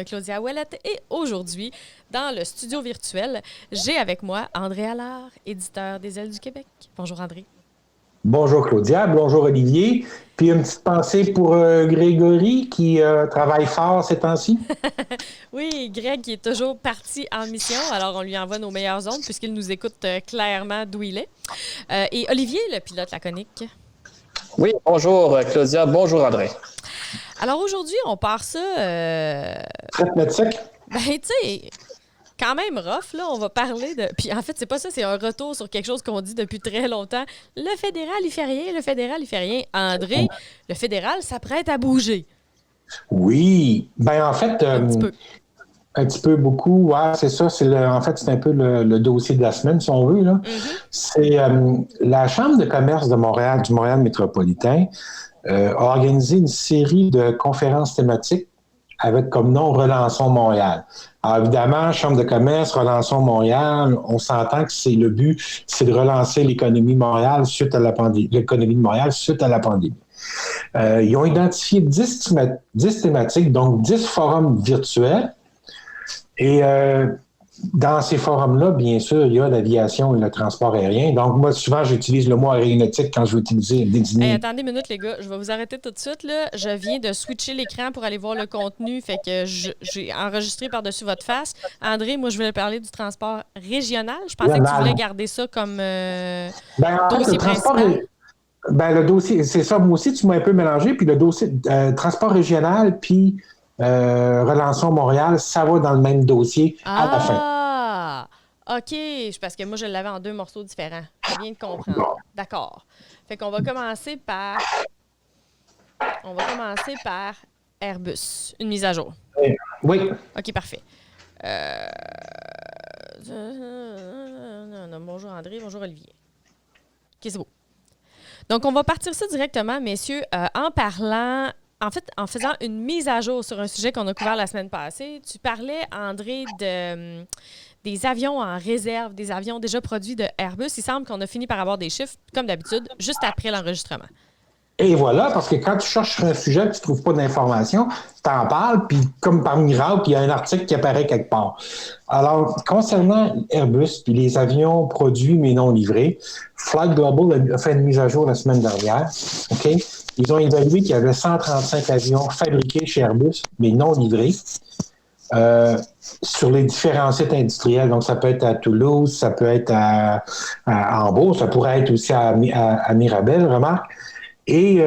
Claudia Ouellette et aujourd'hui, dans le studio virtuel, j'ai avec moi André Allard, éditeur des Ailes du Québec. Bonjour André. Bonjour Claudia, bonjour Olivier. Puis une petite pensée pour Grégory qui travaille fort ces temps-ci. Oui, Greg qui est toujours parti en mission, alors on lui envoie nos meilleures ondes puisqu'il nous écoute clairement d'où il est. Et Olivier, le pilote laconique. Oui, bonjour Claudia, bonjour André. Alors aujourd'hui, on part ça... Traitement Ben, tu sais, quand même rough, là, on va parler de... Puis en fait, c'est pas ça, c'est un retour sur quelque chose qu'on dit depuis très longtemps. Le fédéral, il fait rien, le fédéral, il fait rien. André, le fédéral s'apprête à bouger. Oui, ben en fait, Un petit peu. un petit peu beaucoup, ouais, c'est ça. En fait, c'est un peu le dossier de la semaine, si on veut. Là. C'est la Chambre de commerce de Montréal, du Montréal métropolitain, a organisé une série de conférences thématiques avec comme nom Relançons Montréal. Alors évidemment, Chambre de commerce, Relançons Montréal, on s'entend que c'est le but, c'est de relancer l'économie de Montréal suite à la pandémie, l'économie de Montréal suite à la pandémie. Ils ont identifié 10 thématiques, donc 10 forums virtuels. Et dans ces forums-là, bien sûr, il y a l'aviation et le transport aérien. Donc, moi, souvent, j'utilise le mot aéronautique quand je veux désigner. Hey, attendez une minute, les gars. Je vais vous arrêter tout de suite. Là. Je viens de switcher l'écran pour aller voir le contenu. Fait que j'ai enregistré par-dessus votre face. André, moi, je voulais parler du transport régional. Je pensais que tu voulais garder ça comme dossier principal. Le dossier, c'est ça. Moi aussi, tu m'as un peu mélangé. Puis le dossier transport régional, puis Relançons Montréal, ça va dans le même dossier à la fin. Ah, OK. Parce que moi, je l'avais en 2 morceaux différents. Je viens de comprendre. Bon. D'accord. Fait qu'on va commencer par... Airbus. Une mise à jour. Oui. OK, parfait. Bonjour André, bonjour Olivier. OK, c'est beau. Donc, on va partir ça directement, messieurs, en parlant... En fait, en faisant une mise à jour sur un sujet qu'on a couvert la semaine passée, tu parlais, André, des avions en réserve, des avions déjà produits de Airbus. Il semble qu'on a fini par avoir des chiffres, comme d'habitude, juste après l'enregistrement. Et voilà, parce que quand tu cherches sur un sujet et tu ne trouves pas d'informations, tu en parles, puis comme par miracle, il y a un article qui apparaît quelque part. Alors, concernant Airbus puis les avions produits mais non livrés, Flight Global a fait une mise à jour la semaine dernière. OK? Ils ont évalué qu'il y avait 135 avions fabriqués chez Airbus, mais non livrés, sur les différents sites industriels. Donc, ça peut être à Toulouse, ça peut être à Hambourg, ça pourrait être aussi à Mirabel, remarque. Et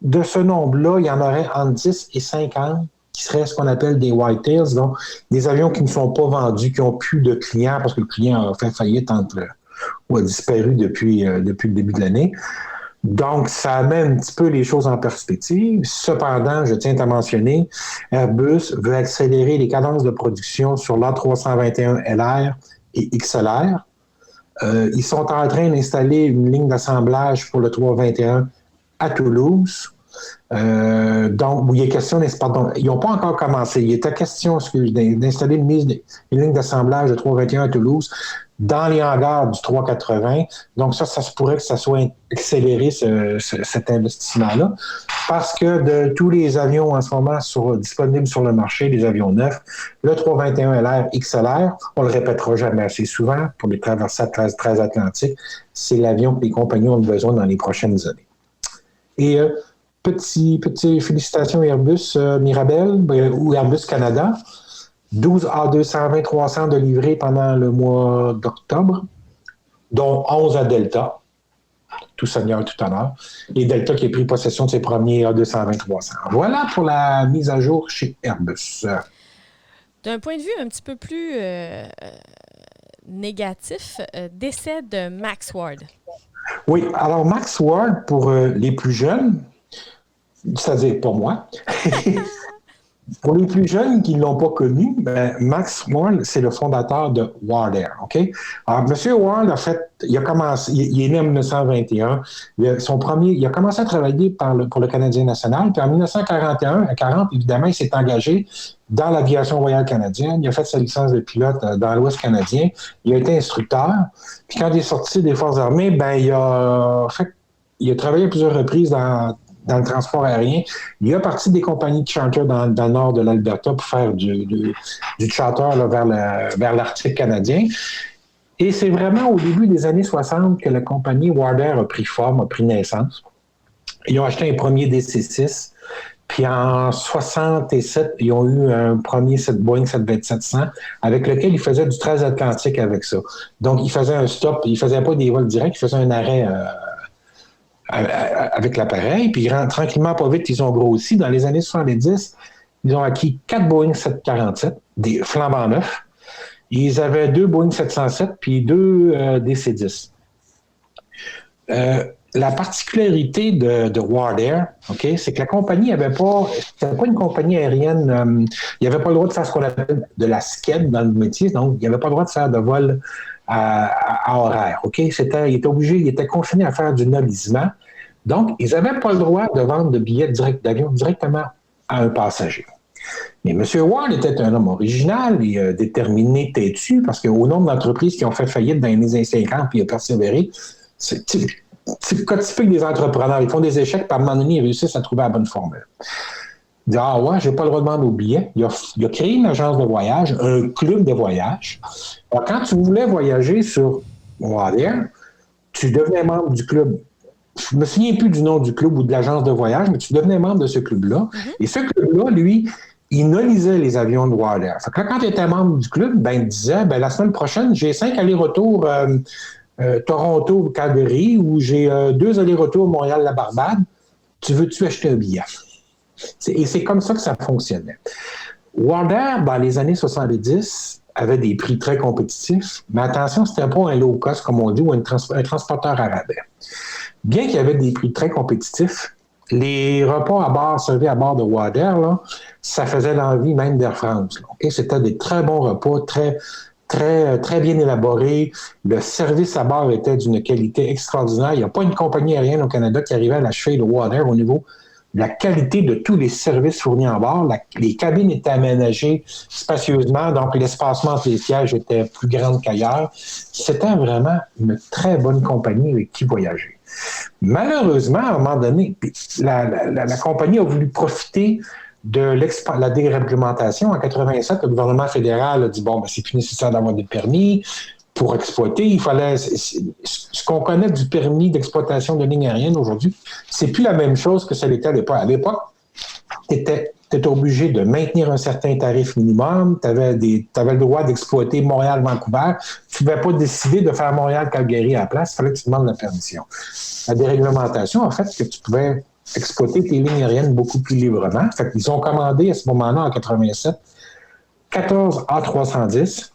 de ce nombre-là, il y en aurait entre 10 et 50 qui seraient ce qu'on appelle des whitetails, donc des avions qui ne sont pas vendus, qui n'ont plus de clients parce que le client a fait faillite ou a disparu depuis le début de l'année. Donc, ça met un petit peu les choses en perspective. Cependant, je tiens à mentionner, Airbus veut accélérer les cadences de production sur l'A321LR et XLR. Ils sont en train d'installer une ligne d'assemblage pour le 321 à Toulouse. Donc, il y a question, pardon, ils n'ont pas encore commencé. Il était question d'installer une ligne d'assemblage de 321 à Toulouse dans les hangars du 380. Donc, ça se pourrait que ça soit accéléré, cet investissement-là, parce que de tous les avions en ce moment disponibles sur le marché, les avions neufs, le 321 LR XLR, on le répétera jamais assez souvent pour les traversées transatlantiques, c'est l'avion que les compagnies ont besoin dans les prochaines années. Et petite félicitations Airbus Mirabel ou Airbus Canada. 12 A220-300 de livrés pendant le mois d'octobre, dont 11 à Delta, tout seigneur, tout honneur, et Delta qui a pris possession de ses premiers A220-300. Voilà pour la mise à jour chez Airbus. D'un point de vue un petit peu plus négatif, décès de Max Ward. Oui, alors Max Ward, pour les plus jeunes, c'est-à-dire pour moi, pour les plus jeunes qui ne l'ont pas connu, Max Ward, c'est le fondateur de Ward Air. OK? Alors, M. Ward, en fait, il est né en 1921. Il a commencé à travailler pour le Canadien national. Puis en 1941, évidemment, il s'est engagé dans l'aviation royale canadienne. Il a fait sa licence de pilote dans l'Ouest canadien. Il a été instructeur. Puis quand il est sorti des Forces armées, il a travaillé à plusieurs reprises dans le transport aérien. Il a parti des compagnies de charter dans le nord de l'Alberta pour faire du charter là, vers l'Arctique canadien. Et c'est vraiment au début des années 60 que la compagnie Wardair a pris forme, a pris naissance. Ils ont acheté un premier DC-6. Puis en 67, ils ont eu un premier Boeing 727-100 avec lequel ils faisaient du transatlantique avec ça. Donc, ils faisaient un stop. Ils ne faisaient pas des vols directs, ils faisaient un arrêt avec l'appareil. Puis tranquillement, pas vite, ils ont grossi. Dans les années 70, ils ont acquis 4 Boeing 747, des flambants neufs. Ils avaient 2 Boeing 707 puis 2 DC-10. La particularité de Wardair, OK, c'est que la compagnie c'était pas une compagnie aérienne, il n'y avait pas le droit de faire ce qu'on appelle de la SCED dans le métier, donc il n'y avait pas le droit de faire de vol à horaire, OK? Il était confiné à faire du nolisement, donc ils n'avaient pas le droit de vendre de billets d'avion directement à un passager. Mais M. Ward était un homme original et déterminé, têtu, parce qu'au nombre d'entreprises qui ont fait faillite dans les années 50 puis il a persévéré, c'est le cas typique des entrepreneurs. Ils font des échecs, puis à un moment donné, ils réussissent à trouver la bonne formule. Il dit, ah ouais, j'ai pas le droit de vendre aux billets. Il a créé une agence de voyage, un club de voyage. Alors, quand tu voulais voyager sur Wardair, tu devenais membre du club. Je me souviens plus du nom du club ou de l'agence de voyage, mais tu devenais membre de ce club-là. Mm-hmm. Et ce club-là, lui, il nolisait les avions de Wardair. Fait que là, quand tu étais membre du club, il disait, la semaine prochaine, j'ai 5 allers-retours Toronto-Calgary ou j'ai 2 allers-retours Montréal-la-Barbade. Tu veux-tu acheter un billet? Et c'est comme ça que ça fonctionnait. Wardair, dans les années 70, avait des prix très compétitifs, mais attention, c'était pas un low cost, comme on dit, ou un transporteur à rabais. Bien qu'il y avait des prix très compétitifs, les repas servis à bord de Wardair, là, ça faisait l'envie même d'Air France. Okay? C'était des très bons repas, très bien élaborés. Le service à bord était d'une qualité extraordinaire. Il n'y a pas une compagnie aérienne au Canada qui arrivait à la cheville de Wardair au niveau de la qualité de tous les services fournis en bord. Les cabines étaient aménagées spacieusement, donc l'espacement entre les sièges était plus grand qu'ailleurs. C'était vraiment une très bonne compagnie avec qui voyager. Malheureusement, à un moment donné, la compagnie a voulu profiter de la déréglementation. En 87, le gouvernement fédéral a dit, c'est plus nécessaire d'avoir des permis pour exploiter. Il fallait... Ce qu'on connaît du permis d'exploitation de ligne aérienne aujourd'hui, c'est plus la même chose que ça l'était à l'époque. À l'époque, tu étais obligé de maintenir un certain tarif minimum, tu avais le droit d'exploiter Montréal-Vancouver, tu ne pouvais pas décider de faire Montréal-Calgary à la place, il fallait que tu demandes la permission. La déréglementation a fait que tu pouvais exploiter tes lignes aériennes beaucoup plus librement. Fait qu'ils ont commandé à ce moment-là, en 87, 14 A310,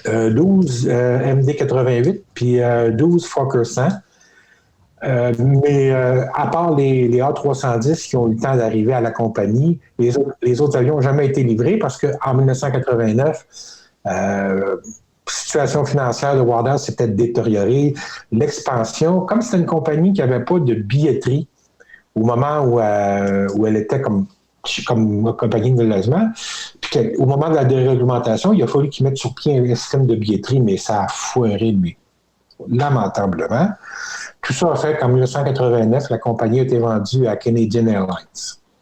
12 MD-88, puis 12 Fokker 100. Mais à part les A310 qui ont eu le temps d'arriver à la compagnie, les autres avions n'ont jamais été livrés parce qu'en 1989, situation financière de Wardair s'est peut-être détériorée. L'expansion, comme c'était une compagnie qui n'avait pas de billetterie au moment où elle était comme compagnie de logement, puis au moment de la déréglementation, il a fallu qu'ils mettent sur pied un système de billetterie, mais ça a foiré, mais lamentablement. Tout ça a fait qu'en 1989, la compagnie a été vendue à Canadian Airlines.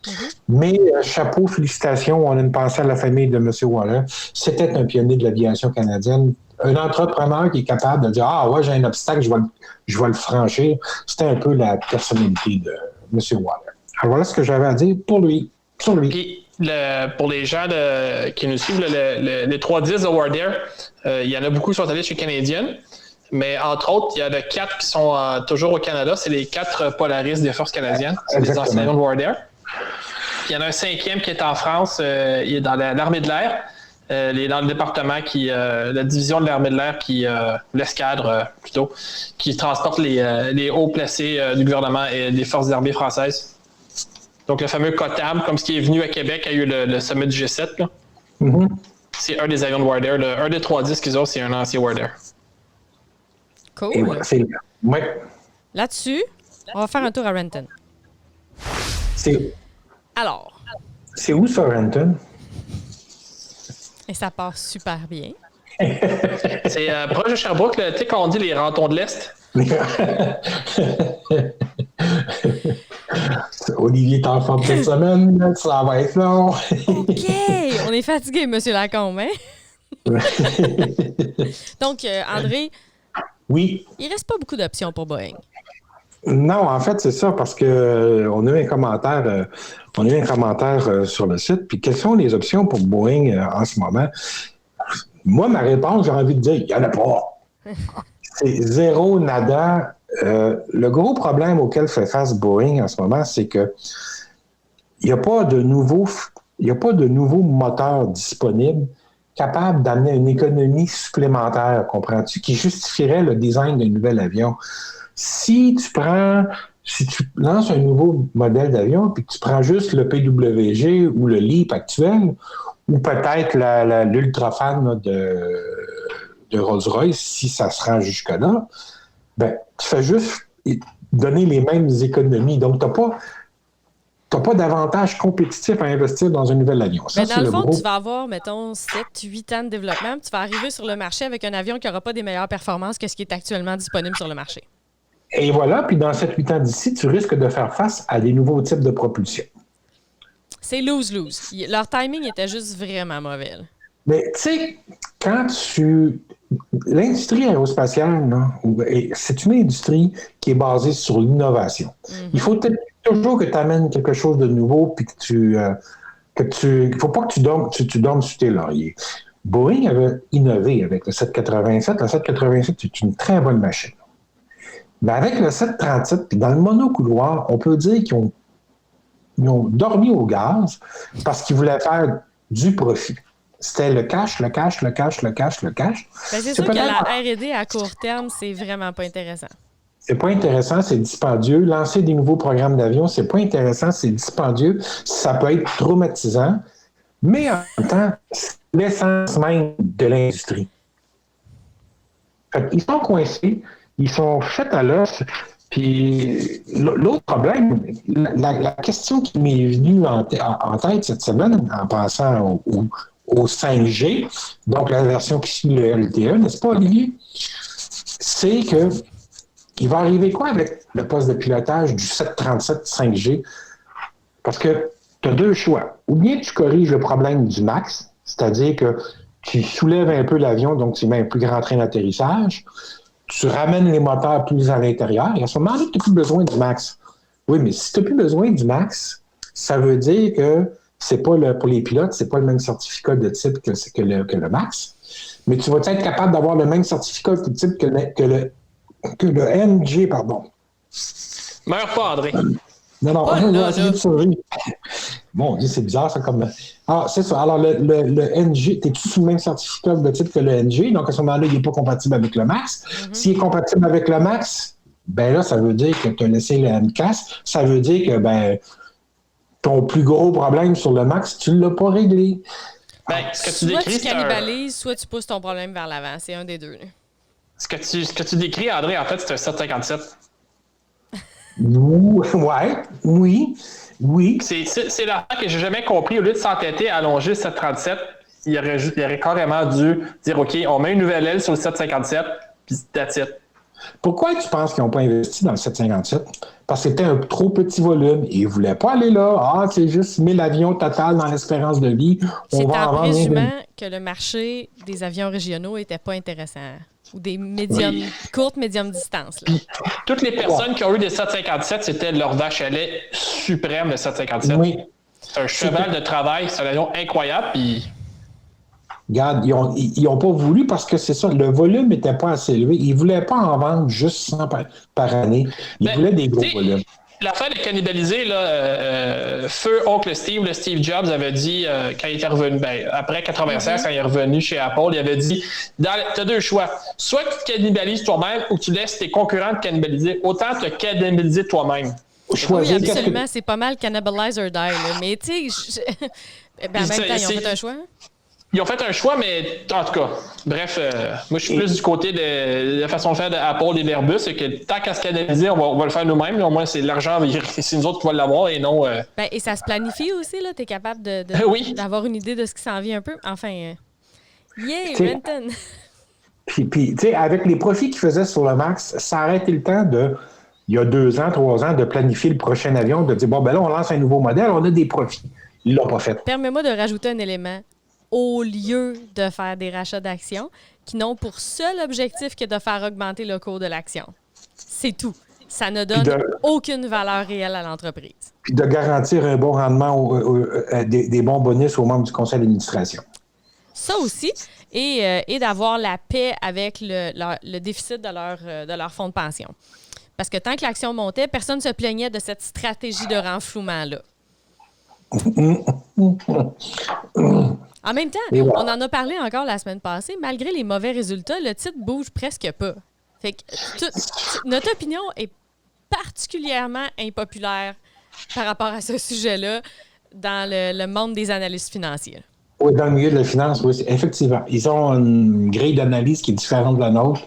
Mm-hmm. Mais chapeau, félicitations, on a une pensée à la famille de M. Waller. C'était un pionnier de l'aviation canadienne. Un entrepreneur qui est capable de dire « Ah ouais, j'ai un obstacle, je vais le franchir ». C'était un peu la personnalité de M. Waller. Alors voilà ce que j'avais à dire pour lui. Sur lui. Puis, pour les gens qui nous suivent, les 310 de Wardair, il y en a beaucoup qui sont allés chez Canadian. Mais entre autres, il y en a 4 qui sont toujours au Canada. C'est les 4 Polaris des Forces canadiennes. C'est les anciens avions de Wardair. Puis il y en a un 5e qui est en France. Il est dans l'armée de l'air. Il est dans le département la division de l'armée de l'air, l'escadre plutôt, qui transporte les hauts placés du gouvernement et des forces armées françaises. Donc le fameux COTAM, comme ce qui est venu à Québec, a eu le sommet du G7. Là. Mm-hmm. C'est un des avions de Wardair. Un des 310 qu'ils ont, c'est un ancien Wardair. Cool. Et voilà, Là-dessus, on va faire un tour à Renton. Alors. C'est où ça, Renton? Et ça passe super bien. C'est proche de Sherbrooke, tu sais, quand on dit les rantons de l'Est. Olivier est en forme cette semaine, là, ça va être long. OK! On est fatigué, M. Lacombe, hein? Donc, André, Oui. il reste pas beaucoup d'options pour Boeing. Non, en fait, c'est ça, parce que on a eu un commentaire, sur le site. Puis, quelles sont les options pour Boeing en ce moment? Moi, ma réponse, j'ai envie de dire, il n'y en a pas. C'est zéro, nada. Le gros problème auquel fait face Boeing en ce moment, c'est que il n'y a pas de nouveaux moteurs disponibles capables d'amener une économie supplémentaire, comprends-tu, qui justifierait le design d'un nouvel avion. Si tu lances un nouveau modèle d'avion puis que tu prends juste le PWG ou le LEAP actuel, ou peut-être l'Ultrafan là, de Rolls-Royce, si ça se rend jusque-là, ben, tu fais juste donner les mêmes économies. Donc, tu n'as pas d'avantage compétitif à investir dans un nouvel avion. Ça, Mais dans le fond, tu vas avoir, mettons, 7-8 ans de développement, puis tu vas arriver sur le marché avec un avion qui n'aura pas des meilleures performances que ce qui est actuellement disponible sur le marché. Et voilà, puis dans 7-8 ans d'ici, tu risques de faire face à des nouveaux types de propulsion. C'est lose-lose. Leur timing était juste vraiment mauvais. Là. Mais tu sais, l'industrie aérospatiale, là, c'est une industrie qui est basée sur l'innovation. Mm-hmm. Il faut toujours que tu amènes quelque chose de nouveau, puis il ne faut pas que tu dormes sur tes lauriers. Boeing avait innové avec le 787. Le 787, c'est une très bonne machine. Mais avec le 737, puis dans le monocouloir, on peut dire qu'ils ont dormi au gaz parce qu'ils voulaient faire du profit. C'était le cash. Ben, c'est sûr que la R&D à court terme, c'est vraiment pas intéressant. C'est pas intéressant, c'est dispendieux. Lancer des nouveaux programmes d'avion, c'est pas intéressant, c'est dispendieux. Ça peut être traumatisant, mais en même temps, c'est l'essence même de l'industrie. Ils sont coincés, ils sont faits à l'os. Puis l'autre problème, la question qui m'est venue en tête cette semaine en pensant au 5G, donc la version qui suit le LTE, n'est-ce pas, Olivier? C'est que il va arriver quoi avec le poste de pilotage du 737 5G? Parce que tu as deux choix. Ou bien tu corriges le problème du MAX, c'est-à-dire que tu soulèves un peu l'avion, donc tu mets un plus grand train d'atterrissage, tu ramènes les moteurs plus à l'intérieur, et à ce moment-là, tu n'as plus besoin du MAX. Oui, mais si tu n'as plus besoin du MAX, ça veut dire que c'est pas pour les pilotes, c'est pas le même certificat de type que le MAX, mais tu vas être capable d'avoir le même certificat de type que le NG, pardon. Meurs pas, André. Non, on va essayer de survivre. Bon, c'est bizarre, ça, comme... Ah, c'est ça. Alors, le NG, t'es-tu sous le même certificat de type que le NG? Donc, à ce moment-là, il n'est pas compatible avec le MAX. Mm-hmm. S'il est compatible avec le MAX, ben là, ça veut dire que tu as laissé le MCAS. Ça veut dire que, ton plus gros problème sur le MAX, tu ne l'as pas réglé. Soit tu cannibalises, soit tu pousses ton problème vers l'avant. C'est un des deux. Là. Ce que tu décris, André, en fait, c'est un 757. Oui. C'est l'affaire que j'ai jamais compris. Au lieu de s'entêter à allonger le 737, il aurait carrément dû dire OK, on met une nouvelle aile sur le 757, puis that's it. Pourquoi tu penses qu'ils n'ont pas investi dans le 757? Parce que c'était un trop petit volume. Ils ne voulaient pas aller là. Ah, c'est juste 1000 avions total dans l'espérance de vie. C'est en présumant que le marché des avions régionaux n'était pas intéressant. Ou des courtes, médium distances. Là. Toutes les personnes qui ont eu des 757, c'était leur vache à lait suprême, le 757. Oui. C'est un cheval de travail, c'est un avion incroyable. Puis... Regarde, ils n'ont pas voulu parce que c'est ça, le volume n'était pas assez élevé. Ils ne voulaient pas en vendre juste 100 par année. Ils voulaient des gros volumes. L'affaire de cannibaliser, feu oncle Steve, Steve Jobs avait dit, quand il était revenu, après 96, quand il est revenu chez Apple, il avait dit, tu as deux choix. Soit tu te cannibalises toi-même ou tu laisses tes concurrents te cannibaliser. Autant te cannibaliser toi-même. Oui, absolument. C'est pas mal cannibalize or die. Là. Mais tu sais, en même temps, ils ont fait un choix. Ils ont fait un choix, mais en tout cas, bref, moi je suis plus du côté de la façon de faire d'Apple et d'Airbus, c'est que tant qu'à se canaliser, on va le faire nous-mêmes. Au moins, c'est l'argent, c'est nous autres qui va l'avoir et non... et ça se planifie aussi, là. Tu es capable d'avoir une idée de ce qui s'en vient un peu. Enfin, Renton! Puis tu sais, avec les profits qu'ils faisaient sur le MAX, ça a arrêté le temps de il y a 2 ans, 3 ans, de planifier le prochain avion, de dire, bon, ben là, on lance un nouveau modèle, on a des profits. Il ne l'a pas fait. Permets-moi de rajouter un élément. Au lieu de faire des rachats d'actions qui n'ont pour seul objectif que de faire augmenter le cours de l'action. C'est tout. Ça ne donne aucune valeur réelle à l'entreprise. Puis de garantir un bon rendement, des bons bonus aux membres du conseil d'administration. Ça aussi, et d'avoir la paix avec le déficit de leur fonds de pension. Parce que tant que l'action montait, personne ne se plaignait de cette stratégie de renflouement-là. En même temps, on en a parlé encore la semaine passée, malgré les mauvais résultats, le titre bouge presque pas. Fait que notre opinion est particulièrement impopulaire par rapport à ce sujet-là dans le monde des analystes financiers. Oui, dans le milieu de la finance, oui, effectivement. Ils ont une grille d'analyse qui est différente de la nôtre,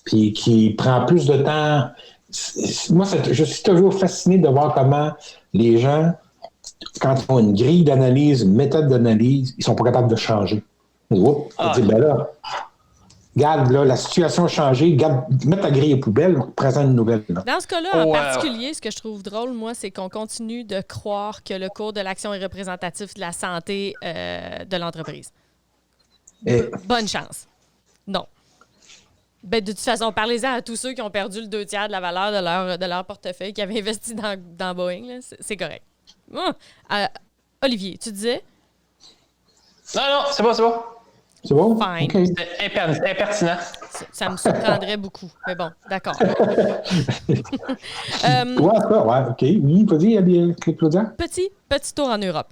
puis qui prend plus de temps. Moi, je suis toujours fasciné de voir comment les gens, quand ils ont une grille d'analyse, une méthode d'analyse, ils sont pas capables de changer. Oups, on dit, ben là, regarde, là, la situation a changé, mets ta grille aux poubelles, présente une nouvelle. Là. Dans ce cas-là, en particulier, ce que je trouve drôle, moi, c'est qu'on continue de croire que le cours de l'action est représentatif de la santé de l'entreprise. Bonne chance. Non. Ben, de toute façon, parlez-en à tous ceux qui ont perdu le 2/3 de la valeur de leur portefeuille, qui avaient investi dans Boeing. Là. C'est correct. Olivier, tu disais? Non, c'est bon. C'est bon? Fine. Okay. C'est impertinent. Ça me surprendrait beaucoup. Mais bon, d'accord. OK. Oui, vas-y, Claudia. Petit tour en Europe.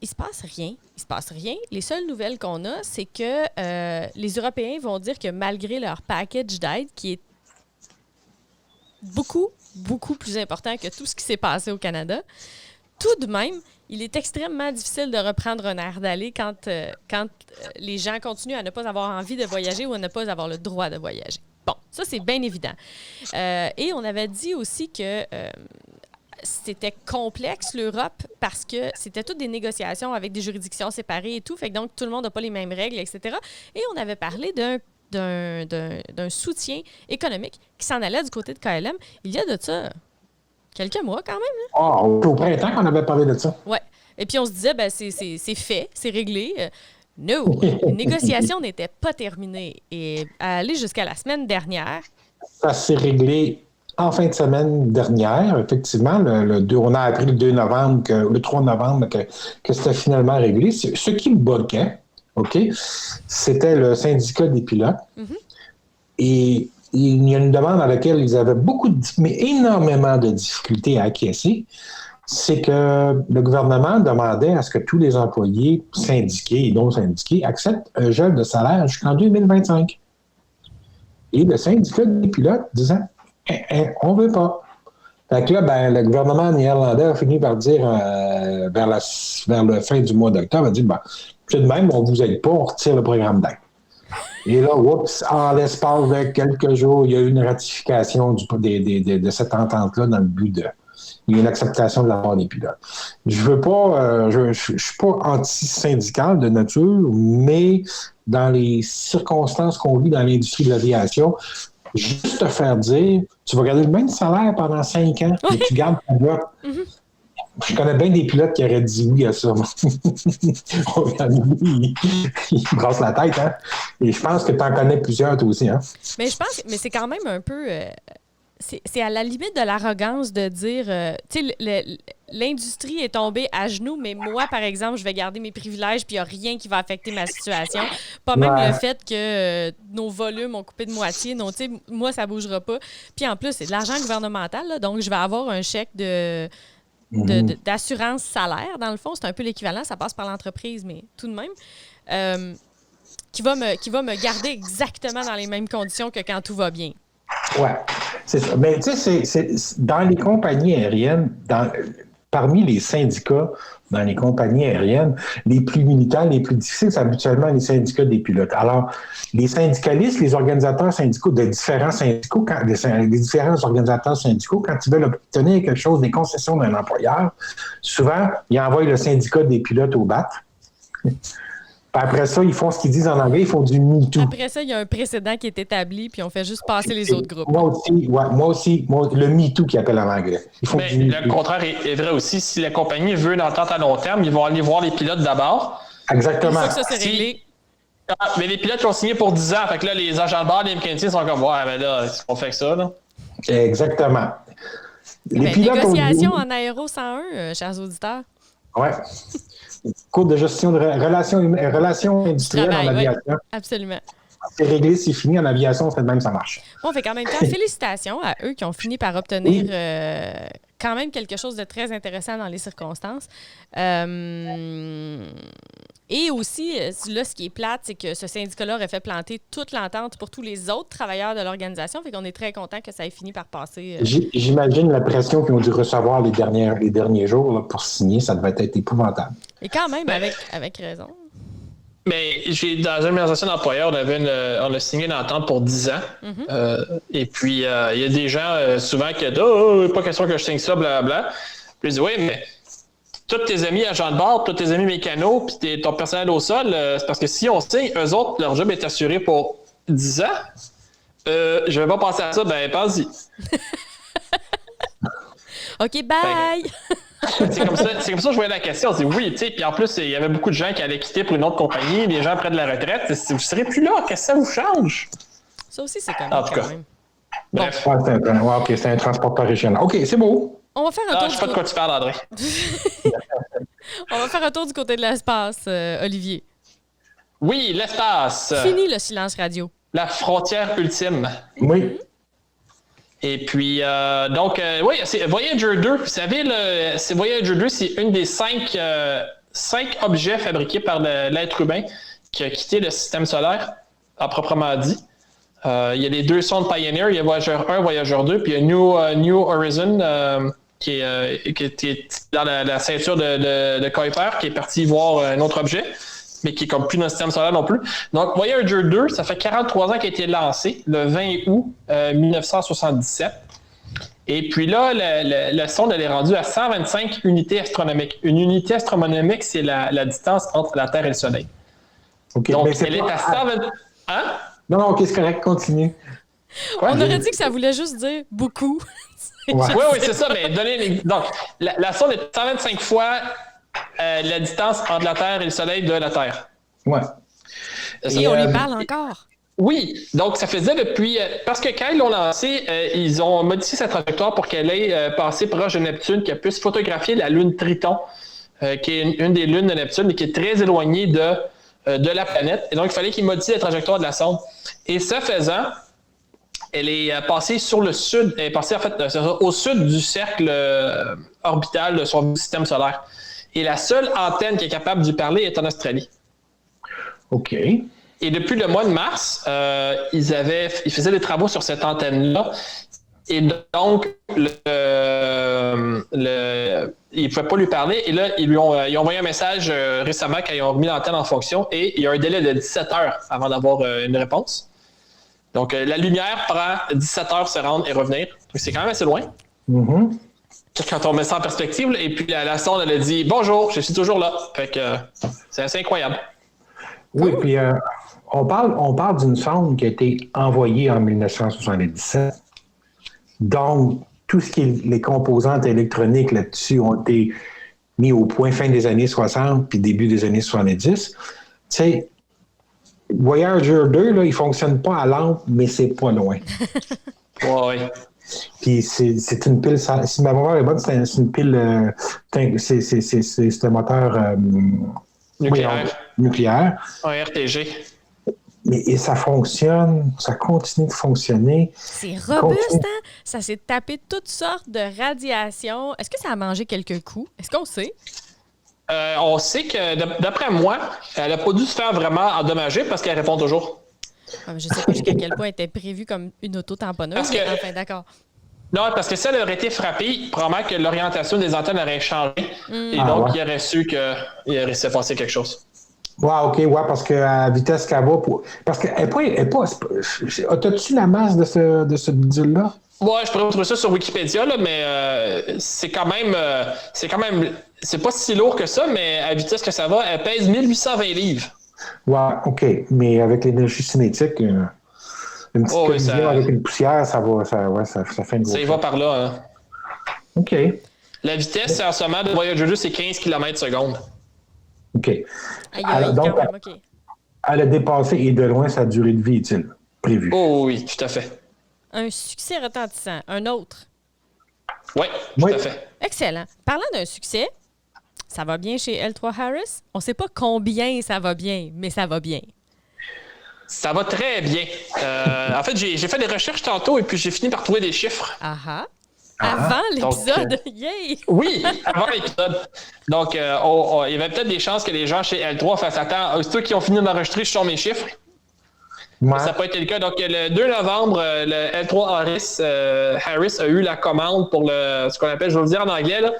Il se passe rien. Les seules nouvelles qu'on a, c'est que les Européens vont dire que malgré leur package d'aide, qui est beaucoup, beaucoup plus important que tout ce qui s'est passé au Canada, tout de même, il est extrêmement difficile de reprendre un air d'aller quand les gens continuent à ne pas avoir envie de voyager ou à ne pas avoir le droit de voyager. Bon, ça, c'est bien évident. Et on avait dit aussi que c'était complexe, l'Europe, parce que c'était toutes des négociations avec des juridictions séparées et tout, fait que donc tout le monde n'a pas les mêmes règles, etc. Et on avait parlé d'un soutien économique qui s'en allait du côté de KLM. Il y a de ça quelques mois quand même. Au printemps qu'on avait parlé de ça. Oui. Et puis on se disait, c'est fait, c'est réglé. No, les négociations n'étaient pas terminées. Et à aller jusqu'à la semaine dernière. Ça s'est réglé en fin de semaine dernière, effectivement. On a appris le 2 novembre, le 3 novembre, que c'était finalement réglé. Ce qui me bloquait, OK, c'était le syndicat des pilotes. Mm-hmm. Et il y a une demande à laquelle ils avaient énormément de difficultés à acquiescer. C'est que le gouvernement demandait à ce que tous les employés syndiqués et non syndiqués acceptent un gel de salaire jusqu'en 2025. Et le syndicat des pilotes disant on ne veut pas. Fait que là, le gouvernement néerlandais a fini par dire vers la fin du mois d'octobre, a dit tout de même, on ne vous aide pas, on retire le programme d'aide. Et là, en l'espace de quelques jours, il y a eu une ratification de cette entente-là dans le but de. Il y a une acceptation de la part des pilotes. Je suis pas anti-syndical de nature, mais dans les circonstances qu'on vit dans l'industrie de l'aviation, juste te faire dire, tu vas garder le même salaire pendant 5 ans, mais tu gardes ta boîte. Mm-hmm. Je connais bien des pilotes qui auraient dit oui à ça. Ils brassent la tête, hein? Et je pense que tu en connais plusieurs, toi aussi, hein? Mais je pense, mais c'est quand même un peu... c'est à la limite de l'arrogance de dire, tu sais, l'industrie est tombée à genoux, mais moi, par exemple, je vais garder mes privilèges, puis il n'y a rien qui va affecter ma situation. Pas même le fait que nos volumes ont coupé de moitié. Non, tu sais, moi, ça ne bougera pas. Puis en plus, c'est de l'argent gouvernemental, là, donc je vais avoir un chèque d'assurance salaire, dans le fond. C'est un peu l'équivalent, ça passe par l'entreprise, mais tout de même, qui va me garder exactement dans les mêmes conditions que quand tout va bien. Oui, c'est ça. Mais tu sais, c'est dans les compagnies aériennes, parmi les syndicats dans les compagnies aériennes, les plus militants, les plus difficiles, c'est habituellement les syndicats des pilotes. Alors, les syndicalistes, les organisateurs syndicaux de différents syndicaux, les différents organisateurs syndicaux, quand ils veulent obtenir quelque chose, des concessions d'un employeur, souvent, ils envoient le syndicat des pilotes au BAT. Puis après ça, ils font ce qu'ils disent en anglais, ils font du Me Too. Après ça, il y a un précédent qui est établi, puis on fait juste passer les autres groupes. Moi aussi, le Me Too qu'ils appellent en anglais. Mais le contraire est vrai aussi. Si la compagnie veut une entente à long terme, ils vont aller voir les pilotes d'abord. Exactement. Une fois que ça, c'est réglé. Mais les pilotes ont signé pour 10 ans. Fait que là, les agents de bord, les mécaniciens sont comme, ouais, mais là, on fait que ça, là. Exactement. Les pilotes négociation en aéro 101, chers auditeurs. Oui. Cours de gestion de relations industrielles Travail, en aviation. Oui, absolument. C'est réglé, c'est fini. En aviation, c'est de même, ça marche. Bon, fait qu'en même temps, félicitations à eux qui ont fini par obtenir quand même quelque chose de très intéressant dans les circonstances. Et aussi, là, ce qui est plate, c'est que ce syndicat-là aurait fait planter toute l'entente pour tous les autres travailleurs de l'organisation. Fait qu'on est très content que ça ait fini par passer. J'imagine la pression qu'ils ont dû recevoir les derniers jours là, pour signer. Ça devait être épouvantable. Et quand même, avec raison. Mais dans une organisation d'employeurs, on a signé une entente pour 10 ans. Mm-hmm. Et puis, il y a des gens souvent qui disent « Oh, pas question que je signe ça, blablabla. » Puis je dis « Oui, mais tous tes amis agents de bord, tous tes amis mécanos, puis ton personnel au sol, c'est parce que si on signe, eux autres, leur job est assuré pour 10 ans. Je vais pas penser à ça, ben pense-y. » OK, bye! C'est comme ça que je voyais la question. C'est oui, tu sais. Puis en plus, il y avait beaucoup de gens qui allaient quitter pour une autre compagnie. Les gens près de la retraite. Vous ne serez plus là. Qu'est-ce que ça vous change? Ça aussi, c'est quand même. Bref. OK, c'est un transporteur régional. OK, c'est beau. On va faire un tour. Je sais pas de quoi tu parles, André. On va faire un tour du côté de l'espace, Olivier. Oui, l'espace. Fini le silence radio. La frontière ultime. Oui. Et puis, oui, c'est Voyager 2. Vous savez, Voyager 2, c'est une des 5 objets fabriqués par l'être humain qui a quitté le système solaire, à proprement dit. Il y a les 2 sondes Pioneer, il y a Voyager 1, Voyager 2, puis il y a New Horizon qui est dans la ceinture de Kuiper, qui est parti voir un autre objet, mais qui est comme plus dans le système solaire non plus. Donc, Voyager 2, ça fait 43 ans qu'il a été lancé, le 20 août 1977. Et puis là, la sonde, elle est rendue à 125 unités astronomiques. Une unité astronomique, c'est la distance entre la Terre et le Soleil. Okay, donc, elle est à 120... Hein? Non, OK, c'est correct, continue. On aurait dit que ça voulait juste dire beaucoup. Oui, c'est ça. Mais donc, la sonde est 125 fois la distance entre la Terre et le Soleil de la Terre. Ouais. Et on lui parle encore. Oui, donc ça faisait depuis... parce que quand ils l'ont lancé, ils ont modifié sa trajectoire pour qu'elle ait passé proche de Neptune, qu'elle puisse photographier la lune Triton, qui est une des lunes de Neptune et qui est très éloignée de la planète. Et donc, il fallait qu'ils modifient la trajectoire de la sonde. Et ce faisant, elle est passée sur le sud, elle est passée en fait au sud du cercle orbital de son système solaire. Et la seule antenne qui est capable d'y parler est en Australie. OK. Et depuis le mois de mars, ils faisaient des travaux sur cette antenne-là. Et donc, ils ne pouvaient pas lui parler. Et là, ils ont envoyé un message récemment quand ils ont remis l'antenne en fonction. Et il y a un délai de 17 heures avant d'avoir une réponse. Donc, la lumière prend 17 heures se rendre et revenir. Donc, c'est quand même assez loin. Mm-hmm. Quand on met ça en perspective. Là, et puis, la sonde, elle a dit « Bonjour, je suis toujours là. » Fait que c'est assez incroyable. Oui, puis on parle d'une sonde qui a été envoyée en 1977. Donc, tout ce qui est les composantes électroniques là-dessus ont été mis au point fin des années 60 puis début des années 70. Tu sais, Voyager 2, là, il ne fonctionne pas à lampe, mais c'est pas loin. Oui. Puis c'est une pile, si ma mémoire est bonne, c'est une pile, c'est un moteur nucléaire. Un RTG. Et ça fonctionne, ça continue de fonctionner. C'est robuste, hein? Ça s'est tapé toutes sortes de radiations. Est-ce que ça a mangé quelques coups? Est-ce qu'on sait? On sait que, d'après moi, elle n'a pas dû se faire vraiment endommager parce qu'elle répond toujours. Je ne sais pas jusqu'à quel point elle était prévue comme une auto-tamponneuse, mais enfin, d'accord. Non, parce que si elle aurait été frappée, probablement que l'orientation des antennes aurait changé. Et donc, il aurait su qu'il aurait s'est passé quelque chose. Ouais, OK, ouais, parce qu'à la vitesse qu'elle va... Parce qu'elle n'est pas... As-tu la masse de ce bidule-là? Ouais, je pourrais retrouver ça sur Wikipédia, là, mais c'est quand même... c'est pas si lourd que ça, mais à la vitesse que ça va, elle pèse 1820 livres. Ouais, OK. Mais avec l'énergie cinétique, une petite collision avec une poussière, ça fait une grosse Ça y va par là. Hein. OK. La vitesse, en ce moment, de Voyager, c'est 15 km/s. OK. Aïe, Donc, quand même, OK. elle a dépassé et de loin sa durée de vie est-il prévue? Oh oui, tout à fait. Un succès retentissant. Un autre. Oui, tout à fait. Excellent. Parlant d'un succès, ça va bien chez L3 Harris? On ne sait pas combien ça va bien, mais ça va bien. Ça va très bien. En fait, j'ai fait des recherches tantôt et puis j'ai fini par trouver des chiffres. Avant l'épisode? Yay! Oui, avant l'épisode. Donc, il y avait peut-être des chances que les gens chez L3 fassent attendre. Ceux qui ont fini d'enregistrer, je sors mes chiffres. Ouais. Ça n'a pas été le cas. Donc, le 2 novembre, le L3 Harris a eu la commande pour ce qu'on appelle, je vais vous dire en anglais, là,